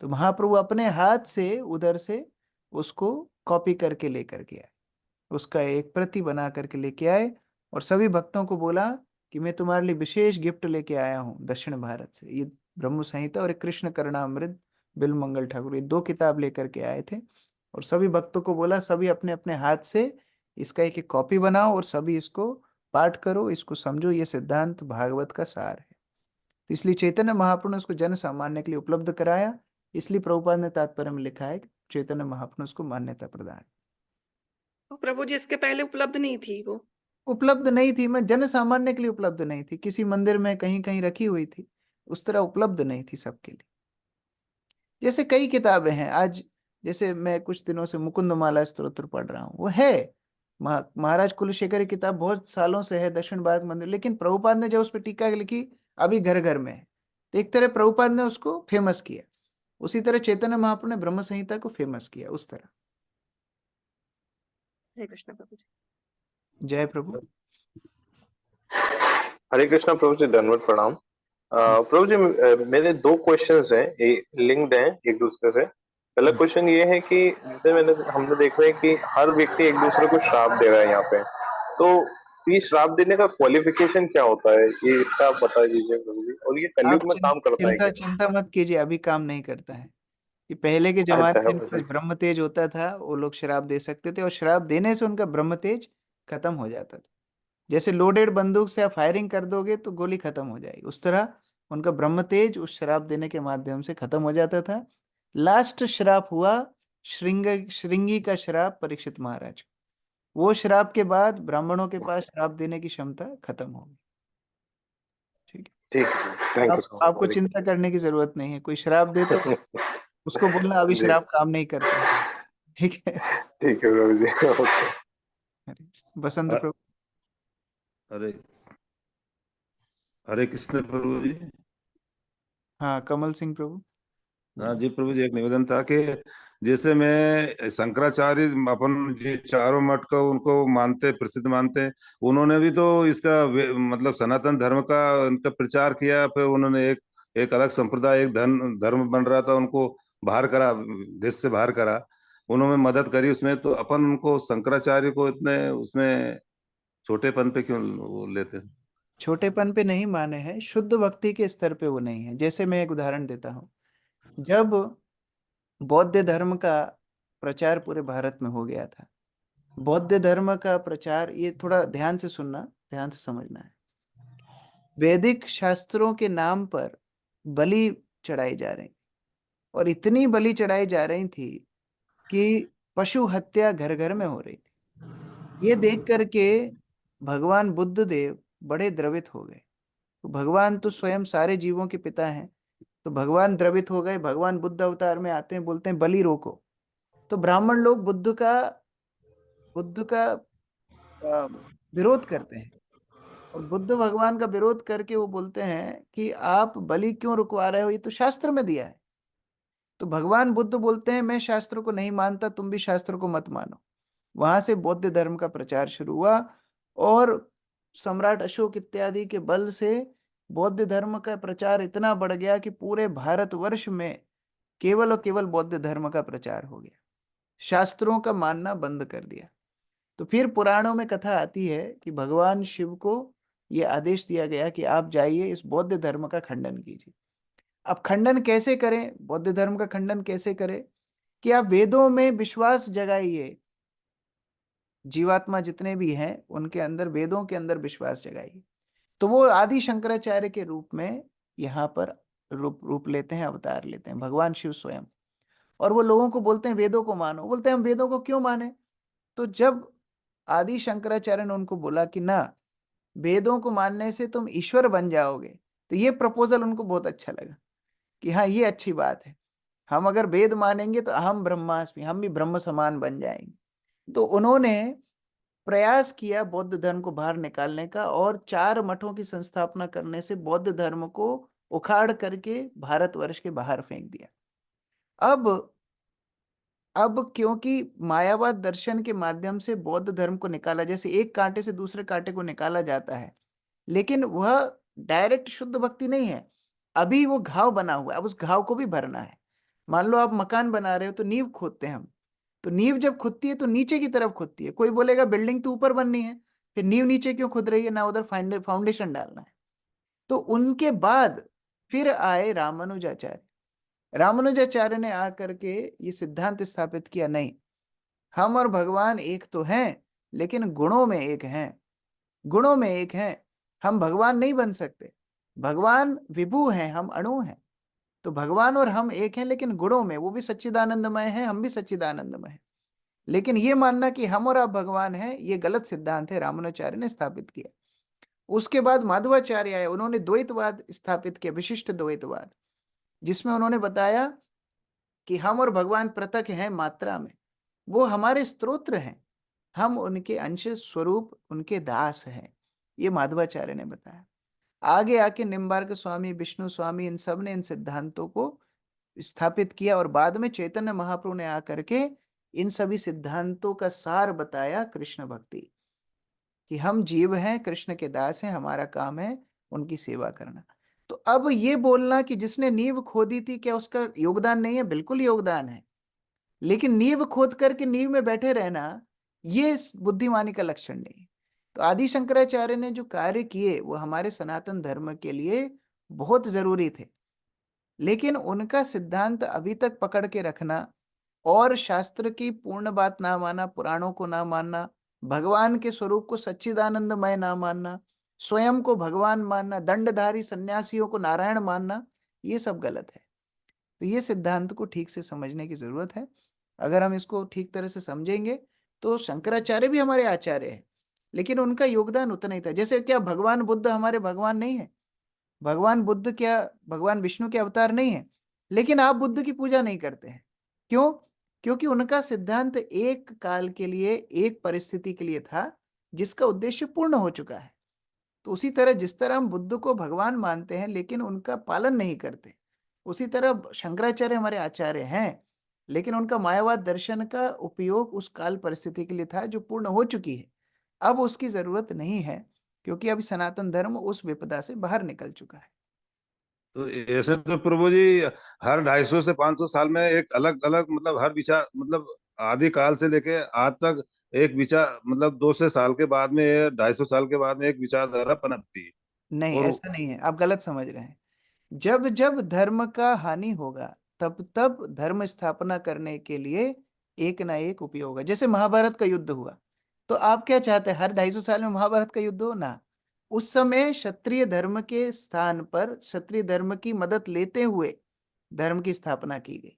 तो महाप्रभु अपने हाथ से उधर से उसको कॉपी करके लेकर के आए, उसका एक प्रति बना करके लेके आए और सभी भक्तों को बोला कि मैं तुम्हारे लिए विशेष गिफ्ट लेके आया हूँ दक्षिण भारत से, ये ब्रह्म संहिता और एक कृष्ण करणामृत बिल मंगल ठाकुर, ये 2 किताब लेकर के आए थे। और सभी भक्तों को बोला सभी अपने अपने हाथ से इसका एक एक कॉपी बनाओ और सभी इसको पाठ करो, इसको समझो, ये सिद्धांत भागवत का सार है। तो इसलिए चैतन्य महाप्रभु ने उसको जन सामान्य के लिए उपलब्ध कराया। इसलिए प्रभुपाद ने तात्पर्य में लिखा है कि चैतन्य महाप्रभु ने उसको मान्यता प्रदान। तो प्रभु जी इसके पहले उपलब्ध नहीं थी वो? उपलब्ध नहीं थी, मैं जन सामान्य के लिए उपलब्ध नहीं थी, किसी मंदिर में कहीं कहीं रखी हुई थी, उस तरह उपलब्ध नहीं थी सबके लिए। जैसे कई किताबें हैं आज, जैसे मैं कुछ दिनों से मुकुंदमाला स्तोत्र पढ़ रहा हूँ, वो है महाराज कुलशेखर की किताब, बहुत सालों से है दक्षिण भारत मंदिर, लेकिन प्रभुपाद ने जब उस पर टीका लिखी अभी घर घर में है, तो एक तरह प्रभुपाद ने उसको फेमस किया, उसी तरह चैतन्य महाप्रभु ने ब्रह्म संहिता को फेमस किया उस तरह। हरे कृष्ण प्रभु जी। जय प्रभु। हरे कृष्णा प्रभु जी, धन्यवाद प्रणाम। प्रभु जी, मेरे 2 क्वेश्चंस हैं, लिंक्ड हैं एक दूसरे से। पहला क्वेश्चन ये है कि जैसे हमने देखा है कि हर व्यक्ति एक दूसरे को श्राप दे रहा है यहाँ पे, तो ये श्राप देने का क्वालिफिकेशन क्या होता है, ये इसका बता दीजिए प्रभु जी। और ये आप कलयुग में काम करता है क्या? चिंता मत कीजिए, अभी काम नहीं करता है। कि पहले के अच्छा जमाने में प्रभु उनका जी। ब्रह्म तेज होता था, वो लोग शराब दे सकते थे, और शराब देने से उनका ब्रह्म तेज खत्म हो जाता था। जैसे लोडेड बंदूक से आप फायरिंग कर दोगे तो गोली खत्म हो जाएगी, उस तरह उनका ब्रह्म तेज उस शराब देने के माध्यम से खत्म हो जाता था। लास्ट श्राप हुआ श्रृंगी का श्राप परीक्षित महाराज को। वो श्राप के बाद ब्राह्मणों के पास श्राप देने की क्षमता खत्म हो गई। ठीक है, ठीक है, थैंक यू आपको चिंता करने की जरूरत नहीं है। कोई श्राप दे तो उसको बोलना अभी जी, श्राप काम नहीं करता है। ठीक है, ठीक है प्रभु जी, ओके। बसंत प्रभु। हरे हरे कृष्ण प्रभु जी। हाँ, कमल सिंह प्रभु। हाँ जी प्रभु जी, एक निवेदन था कि जैसे मैं शंकराचार्य अपन ये चारों मठ को उनको मानते, प्रसिद्ध मानते, उन्होंने भी तो इसका मतलब सनातन धर्म का उनका प्रचार किया, फिर उन्होंने एक अलग संप्रदाय, एक धर्म बन रहा था, उनको बाहर करा, देश से बाहर करा, उन्होंने मदद करी उसमें। तो अपन उनको शंकराचार्य को इतने उसमें छोटेपन पे क्यों वो लेते हैं? छोटेपन पे नहीं माने हैं, शुद्ध भक्ति के स्तर पे वो नहीं है। जैसे मैं एक उदाहरण देता हूँ, जब बौद्ध धर्म का प्रचार पूरे भारत में हो गया था, बौद्ध धर्म का प्रचार, ये थोड़ा ध्यान से सुनना, ध्यान से समझना है। वैदिक शास्त्रों के नाम पर बलि चढ़ाई जा रही, और इतनी बलि चढ़ाई जा रही थी कि पशु हत्या घर घर में हो रही थी। ये देख करके भगवान बुद्ध देव बड़े द्रवित हो गए। तो भगवान तो स्वयं सारे जीवों के पिता हैं, तो भगवान द्रवित हो गए। भगवान बुद्ध अवतार में आते हैं, बोलते हैं बलि रोको। तो ब्राह्मण लोग बुद्ध का विरोध करते हैं, और बुद्ध भगवान का विरोध करके वो बोलते हैं कि आप बलि क्यों रुकवा रहे हो, ये तो शास्त्र में दिया है। तो भगवान बुद्ध बोलते हैं मैं शास्त्र को नहीं मानता, तुम भी शास्त्र को मत मानो। वहां से बौद्ध धर्म का प्रचार शुरू हुआ, और सम्राट अशोक इत्यादि के बल से बौद्ध धर्म का प्रचार इतना बढ़ गया कि पूरे भारतवर्ष में केवल और केवल बौद्ध धर्म का प्रचार हो गया। शास्त्रों का मानना बंद कर दिया। तो फिर पुराणों में कथा आती है कि भगवान शिव को यह आदेश दिया गया कि आप जाइए इस बौद्ध धर्म का खंडन कीजिए। अब खंडन कैसे करें, बौद्ध धर्म का खंडन कैसे करें? कि आप वेदों में विश्वास जगाइए, जीवात्मा जितने भी हैं उनके अंदर, वेदों के अंदर विश्वास जगाइए। तो वो आदि शंकराचार्य के रूप में यहाँ पर रूप लेते हैं, अवतार लेते हैं भगवान शिव स्वयं। और वो लोगों को बोलते हैं वेदों को मानो। बोलते हैं हम वेदों को क्यों माने? तो जब आदि शंकराचार्य ने उनको बोला कि ना, वेदों को मानने से तुम ईश्वर बन जाओगे, तो ये प्रपोजल उनको बहुत अच्छा लगा कि हाँ ये अच्छी बात है, हम अगर वेद मानेंगे तो हम ब्रह्मास्मि, हम भी ब्रह्म समान बन जाएंगे। तो उन्होंने प्रयास किया बौद्ध धर्म को बाहर निकालने का, और 4 मठों की संस्थापना करने से बौद्ध धर्म को उखाड़ करके भारतवर्ष के बाहर फेंक दिया। अब क्योंकि मायावाद दर्शन के माध्यम से बौद्ध धर्म को निकाला, जैसे एक कांटे से दूसरे कांटे को निकाला जाता है, लेकिन वह डायरेक्ट शुद्ध भक्ति नहीं है। अभी वो घाव बना हुआ है, अब उस घाव को भी भरना है। मान लो आप मकान बना रहे हो, तो नींव खोदते हैं हम, तो नींव जब खुदती है तो नीचे की तरफ खुदती है। कोई बोलेगा बिल्डिंग तो ऊपर बननी है, फिर नींव नीचे क्यों खुद रही है, ना उधर फाउंडेशन डालना है। तो उनके बाद फिर आए रामानुजाचार्य। रामानुजाचार्य ने आकर के ये सिद्धांत स्थापित किया, नहीं, हम और भगवान एक तो हैं, लेकिन गुणों में एक हैं, गुणों में एक हैं। हम भगवान नहीं बन सकते, भगवान विभु हैं, हम अणु हैं। तो भगवान और हम एक हैं, लेकिन गुणों में वो भी सच्चिदानंदमय है, हम भी सच्चिदानंदमय है। लेकिन ये मानना कि हम और आप भगवान हैं, ये गलत सिद्धांत है, रामानुजाचार्य ने स्थापित किया। उसके बाद माधवाचार्य आए, उन्होंने द्वैतवाद स्थापित किया, विशिष्ट द्वैतवाद, जिसमें उन्होंने बताया कि हम और भगवान पृथक हैं मात्रा में, वो हमारे स्तोत्र हैं, हम उनके अंश स्वरूप, उनके दास हैं, ये माधवाचार्य ने बताया। आगे आके निम्बार्क स्वामी, विष्णु स्वामी, इन सब ने इन सिद्धांतों को स्थापित किया, और बाद में चैतन्य महाप्रभु ने आकर के इन सभी सिद्धांतों का सार बताया, कृष्ण भक्ति, कि हम जीव हैं, कृष्ण के दास हैं, हमारा काम है उनकी सेवा करना। तो अब ये बोलना कि जिसने नींव खोदी थी, क्या उसका योगदान नहीं है? बिल्कुल योगदान है, लेकिन नींव खोद करके नींव में बैठे रहना, ये बुद्धिमानी का लक्षण नहीं। तो आदि शंकराचार्य ने जो कार्य किए वो हमारे सनातन धर्म के लिए बहुत जरूरी थे, लेकिन उनका सिद्धांत अभी तक पकड़ के रखना और शास्त्र की पूर्ण बात ना मानना, पुराणों को ना मानना, भगवान के स्वरूप को सच्चिदानंदमय ना मानना, स्वयं को भगवान मानना, दंडधारी सन्यासियों को नारायण मानना, ये सब गलत है। तो ये सिद्धांत को ठीक से समझने की जरूरत है। अगर हम इसको ठीक तरह से समझेंगे तो शंकराचार्य भी हमारे आचार्य हैं, लेकिन उनका योगदान उतना ही था। जैसे क्या भगवान बुद्ध हमारे भगवान नहीं है? भगवान बुद्ध क्या भगवान विष्णु के अवतार नहीं है? लेकिन आप बुद्ध की पूजा नहीं करते हैं, क्यों? क्योंकि उनका सिद्धांत एक काल के लिए, एक परिस्थिति के लिए था, जिसका उद्देश्य पूर्ण हो चुका है। तो उसी तरह जिस तरह हम बुद्ध को भगवान मानते हैं लेकिन उनका पालन नहीं करते, उसी तरह शंकराचार्य हमारे आचार्य हैं, लेकिन उनका मायावाद दर्शन का उपयोग उस काल परिस्थिति के लिए था जो पूर्ण हो चुकी है। अब उसकी जरूरत नहीं है, क्योंकि अब सनातन धर्म उस विपदा से बाहर निकल चुका है। तो ऐसे तो प्रभु जी हर 250 से 500 साल में एक अलग अलग मतलब हर विचार, मतलब आदि काल से लेके आज तक एक विचार, मतलब 200 साल के बाद में 250 साल के बाद में एक विचारधारा पनपती है। नहीं, और ऐसा नहीं है, आप गलत समझ रहे हैं। जब जब धर्म का हानि होगा तब तब धर्म स्थापना करने के लिए एक ना एक उपयोग होगा। जैसे महाभारत का युद्ध हुआ, तो आप क्या चाहते हैं? हर 250 साल में महाभारत का युद्ध हो ना? उस समय क्षत्रिय धर्म के स्थान पर क्षत्रिय धर्म की मदद लेते हुए धर्म की स्थापना की गई,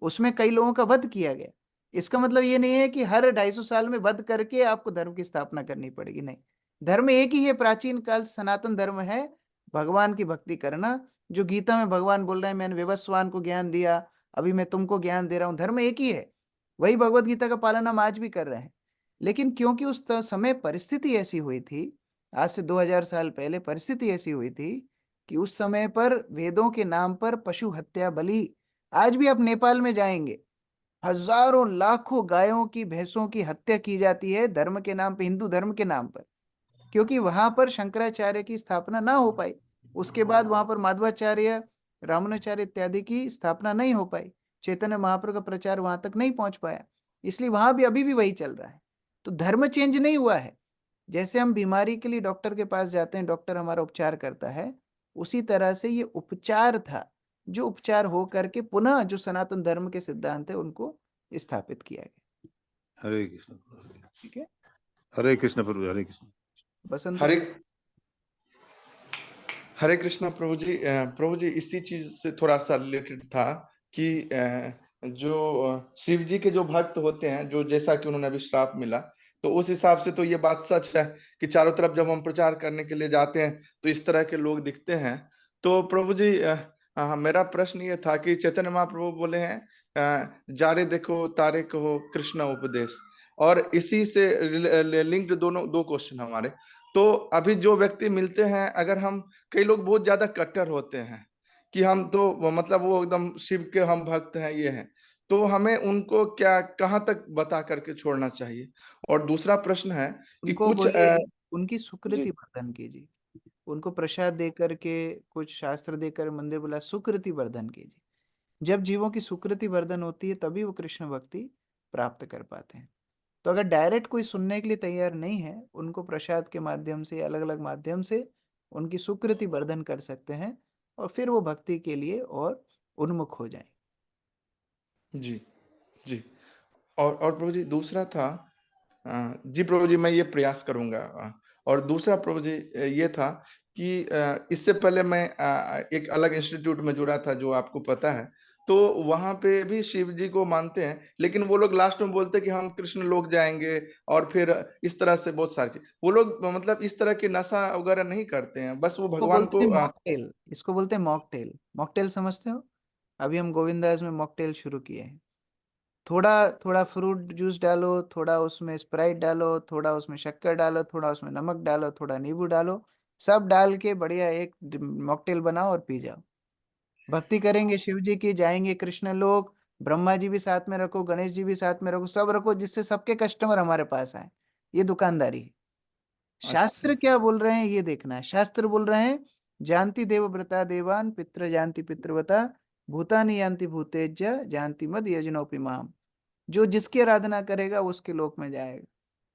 उसमें कई लोगों का वध किया गया। इसका मतलब ये नहीं है कि हर 250 साल में वध करके आपको धर्म की स्थापना करनी पड़ेगी, नहीं। धर्म एक ही है, प्राचीन काल सनातन धर्म है, भगवान की भक्ति करना। जो गीता में भगवान बोल रहे हैं, मैंने विवस्वान को ज्ञान दिया, अभी मैं तुमको ज्ञान दे रहा हूं, धर्म एक ही है। वही भगवत गीता का पालन हम आज भी कर रहे हैं। लेकिन क्योंकि उस समय परिस्थिति ऐसी हुई थी, आज से 2000 साल पहले परिस्थिति ऐसी हुई थी कि उस समय पर वेदों के नाम पर पशु हत्या, बलि, आज भी आप नेपाल में जाएंगे, हजारों लाखों गायों की, भैंसों की हत्या की जाती है धर्म के नाम पर, हिंदू धर्म के नाम पर, क्योंकि वहां पर शंकराचार्य की स्थापना ना हो पाई। उसके बाद वहां पर माधवाचार्य, रामानुजाचार्य इत्यादि की स्थापना नहीं हो पाई, चैतन्य महाप्रभु का प्रचार वहां तक नहीं पहुंच पाया, इसलिए वहां भी अभी भी वही चल रहा है। तो धर्म चेंज नहीं हुआ है। जैसे हम बीमारी के लिए डॉक्टर के पास जाते हैं, डॉक्टर हमारा उपचार करता है, उसी तरह से ये उपचार था, जो उपचार हो करके पुनः जो सनातन धर्म के सिद्धांत है उनको स्थापित किया गया। हरे कृष्ण। ठीक है, हरे कृष्ण प्रभु, हरे कृष्ण। बसंत हरे कृष्णा प्रभु जी इसी चीज से थोड़ा सा रिलेटेड था कि जो शिव जी के जो भक्त होते हैं, जो जैसा कि उन्होंने अभी श्राप मिला, तो उस हिसाब से तो ये बात सच है कि चारों तरफ जब हम प्रचार करने के लिए जाते हैं तो इस तरह के लोग दिखते हैं। तो प्रभु जी मेरा प्रश्न ये था कि चैतन्य महाप्रभु बोले हैं जारे देखो तारे कहो कृष्ण उपदेश, और इसी से लिंक्ड दो क्वेश्चन हमारे। तो अभी जो व्यक्ति मिलते हैं, अगर हम, कई लोग बहुत ज्यादा कट्टर होते हैं कि हम तो मतलब वो एकदम शिव के हम भक्त हैं, ये हैं, तो हमें उनको क्या कहाँ तक बता करके छोड़ना चाहिए? और दूसरा प्रश्न है कि उनको कुछ बोलिए, उनकी सुकृति वर्धन कीजिए, उनको प्रसाद दे करके, कुछ शास्त्र देकर मंदिर बुला, सुकृति वर्धन कीजिए। जब जीवों की सुकृति वर्धन होती है तभी वो कृष्ण भक्ति प्राप्त कर पाते हैं। तो अगर डायरेक्ट कोई सुनने के लिए तैयार नहीं है, उनको प्रसाद के माध्यम से, अलग अलग माध्यम से उनकी सुकृति वर्धन कर सकते हैं, और फिर वो भक्ति के लिए और उन्मुख हो जाए। जी जी। और प्रभु जी दूसरा था, जी प्रभु जी मैं ये प्रयास करूंगा। और दूसरा प्रभु जी ये था कि इससे पहले मैं एक अलग इंस्टीट्यूट में जुड़ा था, जो आपको पता है, तो वहां पे भी शिव जी को मानते हैं, लेकिन वो लोग लास्ट में बोलते हैं कि हम कृष्ण लोग जाएंगे, और फिर इस तरह से बहुत सारी चीज वो लोग मतलब इस तरह की नशा वगैरह नहीं करते हैं, बस वो इसको भगवान बोलते को हैं मॉकटेल, इसको बोलते हैं मॉकटेल। मॉकटेल समझते हो? अभी हम गोविंदास में मॉकटेल शुरू किए हैं। थोड़ा थोड़ा फ्रूट जूस डालो, थोड़ा उसमें स्प्राइट डालो, थोड़ा उसमें शक्कर डालो, थोड़ा उसमें नमक डालो, थोड़ा नींबू डालो, सब डाल के बढ़िया एक मॉकटेल बनाओ और पी जाओ। भक्ति करेंगे शिव जी की, जाएंगे कृष्ण लोग, ब्रह्मा जी भी साथ में रखो, गणेश जी भी साथ में रखो, सब रखो, जिससे सबके कस्टमर हमारे पास आए। ये दुकानदारी है। शास्त्र अच्छा क्या बोल रहे हैं ये देखना है। शास्त्र बोल रहे हैं, जानती देवव्रता देवान, पितृ जानती पितृव्रता, भूतानि यान्ति भूतेज्य, जानती मद यजनोपि माम। जो जिसकी आराधना करेगा वो उसके लोक में जाएगा।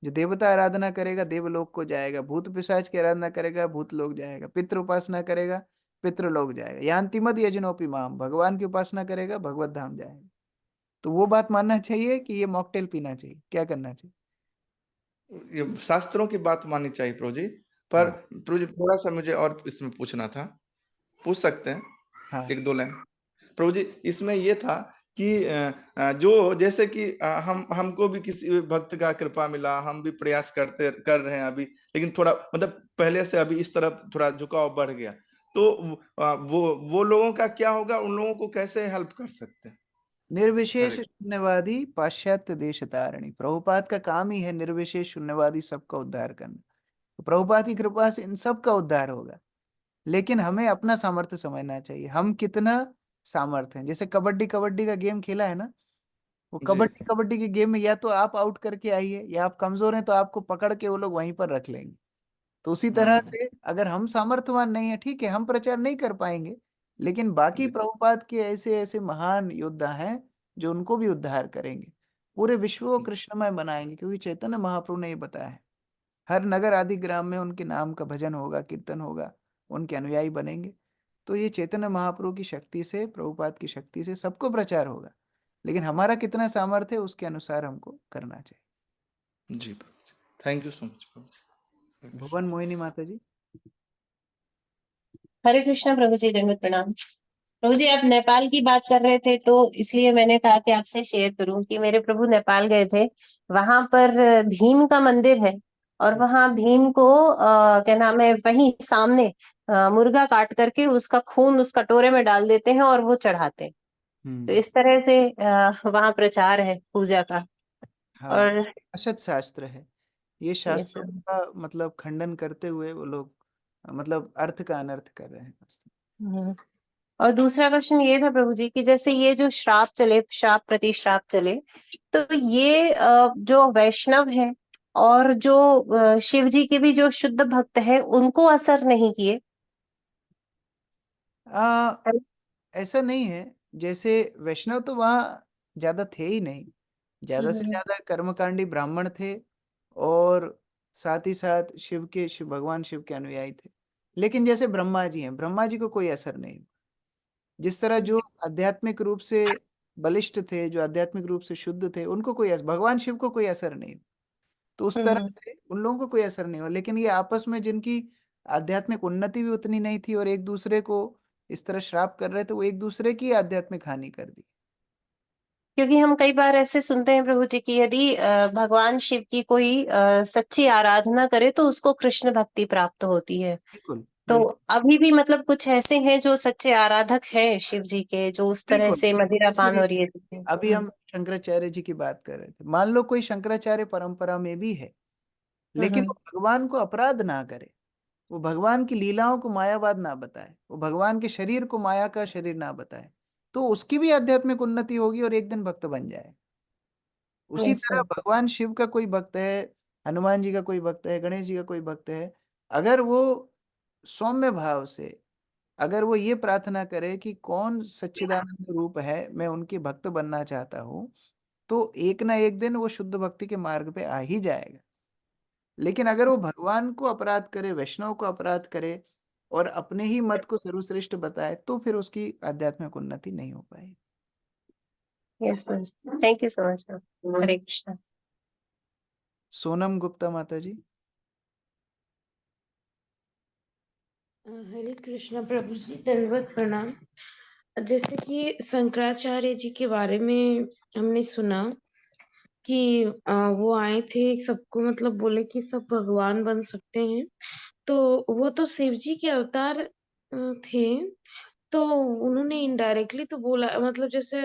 जो देवता आराधना करेगा देवलोक को जाएगा, भूत पिशाच की आराधना करेगा भूत लोक जाएगा, पितृ उपासना करेगा पितृलोक जाएगा, यान्ति मद यजनोपि माम, भगवान की उपासना करेगा भगवत धाम जाएगा। तो वो बात मानना चाहिए कि ये मॉकटेल पीना चाहिए, क्या करना चाहिए? ये शास्त्रों की बात माननी चाहिए प्रभु जी। पर हाँ प्रभु जी थोड़ा सा मुझे और इसमें पूछना था, पूछ सकते हैं हाँ एक दो लाइन? प्रभु जी इसमें ये था कि जो जैसे कि हम हमको भी किसी भी भक्त का कृपा मिला, हम भी प्रयास कर रहे हैं अभी, लेकिन थोड़ा मतलब पहले से अभी इस तरफ थोड़ा झुकाव बढ़ गया, तो वो लोगों का क्या होगा? उन लोगों को कैसे हेल्प कर सकते हैं? निर्विशेष हरे शून्यवादी पाश्चात्य देश तारिणी। प्रभुपाद का काम ही है निर्विशेष शून्यवादी सबका उद्धार करना। तो प्रभुपाद की कृपा से इन सब का उद्धार होगा। लेकिन हमें अपना सामर्थ्य समझना चाहिए, हम कितना सामर्थ्य हैं। जैसे कबड्डी कबड्डी का गेम खेला है ना, वो जी कबड्डी कबड्डी के गेम में या तो आप आउट करके आइए, या आप कमजोर हैं तो आपको पकड़ के वो लोग वहीं पर रख लेंगे। तो उसी तरह हाँ से अगर हम सामर्थ्यवान नहीं है, ठीक है, हम प्रचार नहीं कर पाएंगे, लेकिन बाकी जी प्रभुपाद के ऐसे ऐसे महान योद्धा हैं जो उनको भी उद्धार करेंगे, पूरे विश्व को कृष्णमय बनाएंगे। क्योंकि चैतन्य महाप्रभु ने ये बताया है, हर नगर आदि ग्राम में उनके नाम का भजन होगा, कीर्तन होगा, उनके अनुयायी बनेंगे। तो ये चैतन्य महाप्रभु की शक्ति से, प्रभुपाद की शक्ति से सबको प्रचार होगा। लेकिन हमारा कितना सामर्थ्य है उसके अनुसार हमको करना चाहिए। जी थैंक यू सो मच प्रभु जी। भुवन मोहिनी माता जी। हरे कृष्णा प्रभु जी, दंडवत प्रणाम। प्रभु जी आप नेपाल की बात कर रहे थे तो इसलिए मैंने कहा कि आपसे शेयर करूं कि मेरे प्रभु नेपाल गए थे। वहां पर भीम का मंदिर है, और वहां भीम को क्या नाम है, वहीं सामने मुर्गा काट करके उसका खून उस कटोरे में डाल देते हैं और वो चढ़ाते हैं। तो इस तरह से वहां प्रचार है पूजा का। हाँ, और असत शास्त्र है ये, ये शास्त्रों सब का मतलब खंडन करते हुए वो लोग मतलब अर्थ का अनर्थ कर रहे हैं बस। हम्म। और दूसरा क्वेश्चन ये था प्रभु जी कि जैसे ये जो श्राप चले, श्राप प्रति श्राप चले, तो ये जो वैष्णव है और जो शिव जी के भी जो शुद्ध भक्त है उनको असर नहीं किए? आ, ऐसा नहीं है। जैसे वैष्णव तो वहाँ ज्यादा थे ही नहीं, ज्यादा से हम्म, ज्यादा कर्मकांडी ब्राह्मण थे, और साथ ही साथ शिव भगवान शिव के अनुयायी थे। लेकिन जैसे ब्रह्मा जी हैं, ब्रह्मा जी को कोई असर नहीं। जिस तरह जो आध्यात्मिक रूप से बलिष्ठ थे, जो आध्यात्मिक रूप से शुद्ध थे, उनको कोई भगवान शिव को कोई असर नहीं। तो उस तरह हम्म, से उन लोगों को कोई असर नहीं हुआ। लेकिन ये आपस में जिनकी आध्यात्मिक उन्नति भी उतनी नहीं थी और एक दूसरे को इस तरह श्राप कर रहे थे, वो एक दूसरे की आध्यात्मिक हानि कर दी। क्योंकि हम कई बार ऐसे सुनते हैं प्रभु जी की यदि भगवान शिव की कोई सच्ची आराधना करे तो उसको कृष्ण भक्ति प्राप्त होती है। बिल्कुल तो बिल्कुल अभी भी मतलब कुछ ऐसे हैं जो सच्चे आराधक हैं शिव जी के, जो उस तरह बिल्कुल। से मदिरा पान जैसे और ये चीजें। अभी हम शंकराचार्य जी की बात कर रहे थे, मान लो कोई शंकराचार्य परंपरा में भी है, लेकिन हम्म, वो भगवान को अपराध ना करे, वो भगवान की लीलाओं को मायावाद ना बताए, वो भगवान के शरीर को माया का शरीर ना बताए, तो उसकी भी आध्यात्मिक उन्नति होगी और एक दिन भक्त बन जाए। उसी यस तरह भगवान शिव का कोई भक्त है, हनुमान जी का कोई भक्त है, गणेश जी का कोई भक्त है, अगर वो सौम्य भाव से, अगर वो ये प्रार्थना करे कि कौन सच्चिदानंद रूप है, मैं उनके भक्त बनना चाहता हूँ, तो एक ना एक दिन वो शुद्ध भक्ति के मार्ग पे आ ही जाएगा। लेकिन अगर वो भगवान को अपराध करे, वैष्णव को अपराध करे और अपने ही मत को सर्वश्रेष्ठ बताए, तो फिर उसकी आध्यात्मिक उन्नति नहीं हो पाएगी। Yes, thank you so much. Hare Krishna. Sonam Gupta माता जी। हरे कृष्णा प्रभु जी, दंडवत प्रणाम। जैसे कि शंकराचार्य जी के बारे में हमने सुना कि वो आए थे, सबको मतलब बोले कि सब भगवान बन सकते हैं। तो वो तो शिव जी के अवतार थे। तो उन्होंने इनडायरेक्टली तो बोला, मतलब जैसे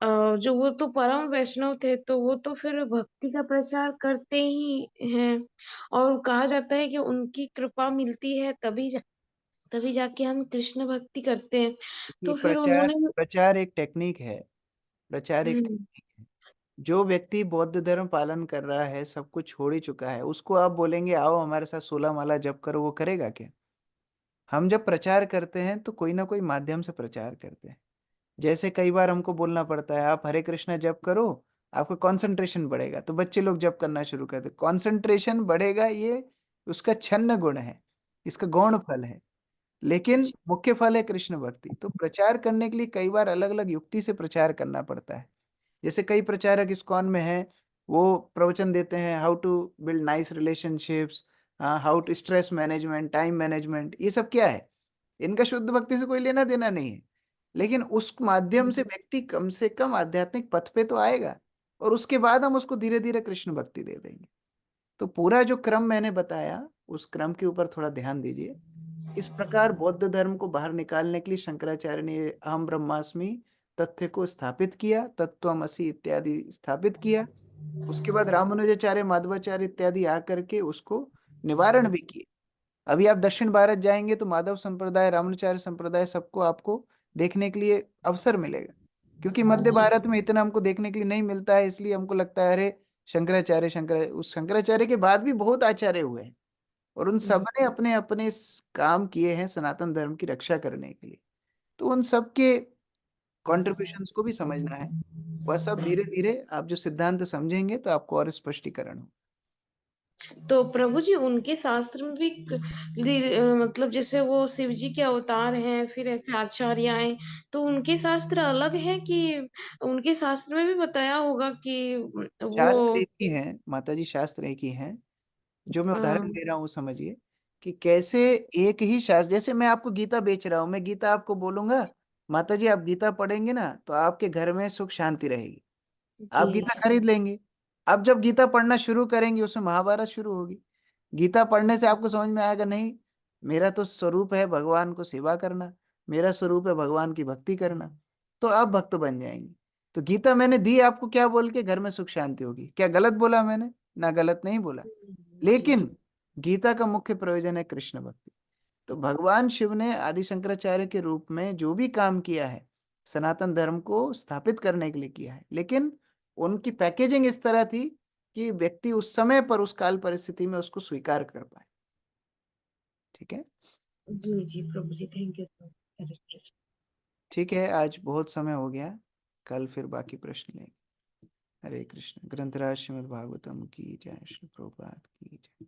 जो वो तो परम वैष्णव थे, तो वो तो फिर भक्ति का प्रचार करते ही हैं। और कहा जाता है कि उनकी कृपा मिलती है तभी जाके हम कृष्ण भक्ति करते हैं। कि तो फिर प्रचार उन्होंने प्रचार एक टेक्निक है। प्रचार एक हम्म, टेक्निक है। जो व्यक्ति बौद्ध धर्म पालन कर रहा है, सब कुछ छोड़ ही चुका है, उसको आप बोलेंगे आओ हमारे साथ 16 माला जप करो, वो करेगा क्या? हम जब प्रचार करते हैं तो कोई ना कोई माध्यम से प्रचार करते हैं। जैसे कई बार हमको बोलना पड़ता है आप हरे कृष्णा जप करो, आपका कंसंट्रेशन बढ़ेगा, तो बच्चे लोग जप करना शुरू करते। कंसंट्रेशन बढ़ेगा, ये उसका छन्न गुण है, इसका गौण फल है, लेकिन मुख्य फल है कृष्ण भक्ति। तो प्रचार करने के लिए कई बार अलग अलग युक्ति से प्रचार करना पड़ता है। जैसे कई प्रचारक इस्कॉन में हैं, वो प्रवचन देते हैं how to build nice relationships, how to stress management, time management. ये सब क्या है? इनका शुद्ध भक्ति से कोई लेना देना नहीं है, लेकिन उस माध्यम से व्यक्ति कम से कम आध्यात्मिक पथ पे तो आएगा, और उसके बाद हम उसको धीरे धीरे कृष्ण भक्ति दे देंगे। तो पूरा जो क्रम मैंने बताया, उस क्रम के ऊपर थोड़ा ध्यान दीजिए। इस प्रकार बौद्ध धर्म को बाहर निकालने के लिए शंकराचार्य ने अहम ब्रह्मास्मि तथ्य को स्थापित किया, तत्त्वमसि इत्यादि स्थापित किया। उसके बाद रामानुजाचार्य, माधवाचार्य इत्यादि आकर के उसको निवारण भी किए। अभी आप दक्षिण भारत जाएंगे तो माधव संप्रदाय, रामानुचार्य संप्रदाय, सबको आपको देखने के लिए अवसर मिलेगा। क्योंकि मध्य भारत में इतना हमको देखने के लिए नहीं मिलता है, इसलिए हमको लगता है अरे शंकराचार्य, उस शंकराचार्य के बाद भी बहुत आचार्य हुए हैं, और उन सब ने अपने अपने काम किए हैं सनातन धर्म की रक्षा करने के लिए। तो उन सब के कॉन्ट्रीब्यूशंस को भी समझना है। बस अब धीरे धीरे आप जो सिद्धांत समझेंगे तो आपको और स्पष्टीकरण हो। तो प्रभु जी उनके शास्त्र में भी मतलब जैसे वो शिव जी के अवतार हैं, फिर ऐसे आचार्य आए, तो उनके शास्त्र अलग है कि उनके शास्त्र में भी बताया होगा कि शास्त्र वो एक ही है माता जी, शास्त्र एक ही है। जो मैं अ, उदाहरण दे रहा हूँ समझिए कि कैसे एक ही शास्त्र, जैसे मैं आपको गीता बेच रहा हूँ, मैं गीता आपको बोलूंगा माता जी आप गीता पढ़ेंगे ना तो आपके घर में सुख शांति रहेगी, आप जी गीता खरीद लेंगे। अब जब गीता पढ़ना शुरू करेंगे उसमें महाभारत शुरू होगी। गीता पढ़ने से आपको समझ में आएगा नहीं, मेरा तो स्वरूप है भगवान को सेवा करना, मेरा स्वरूप है भगवान की भक्ति करना, तो आप भक्त बन जाएंगे। तो गीता मैंने दी आपको क्या बोल के, घर में सुख शांति होगी। क्या गलत बोला मैंने? ना, गलत नहीं बोला। जी लेकिन गीता का मुख्य प्रयोजन है कृष्ण भक्ति। तो भगवान शिव ने आदि शंकराचार्य के रूप में जो भी काम किया है सनातन धर्म को स्थापित करने के लिए किया है, लेकिन उनकी पैकेजिंग इस तरह थी कि व्यक्ति उस समय पर, उस काल परिस्थिति में उसको स्वीकार कर पाए। ठीक है, जी जी प्रभु जी, थैंक यू सर। ठीक है, आज बहुत समय हो गया, कल फिर बाकी प्रश्न लेंगे। हरे कृष्ण। ग्रंथराज श्रीमद् भागवतम की जय, श्री प्रभुपाद की जय।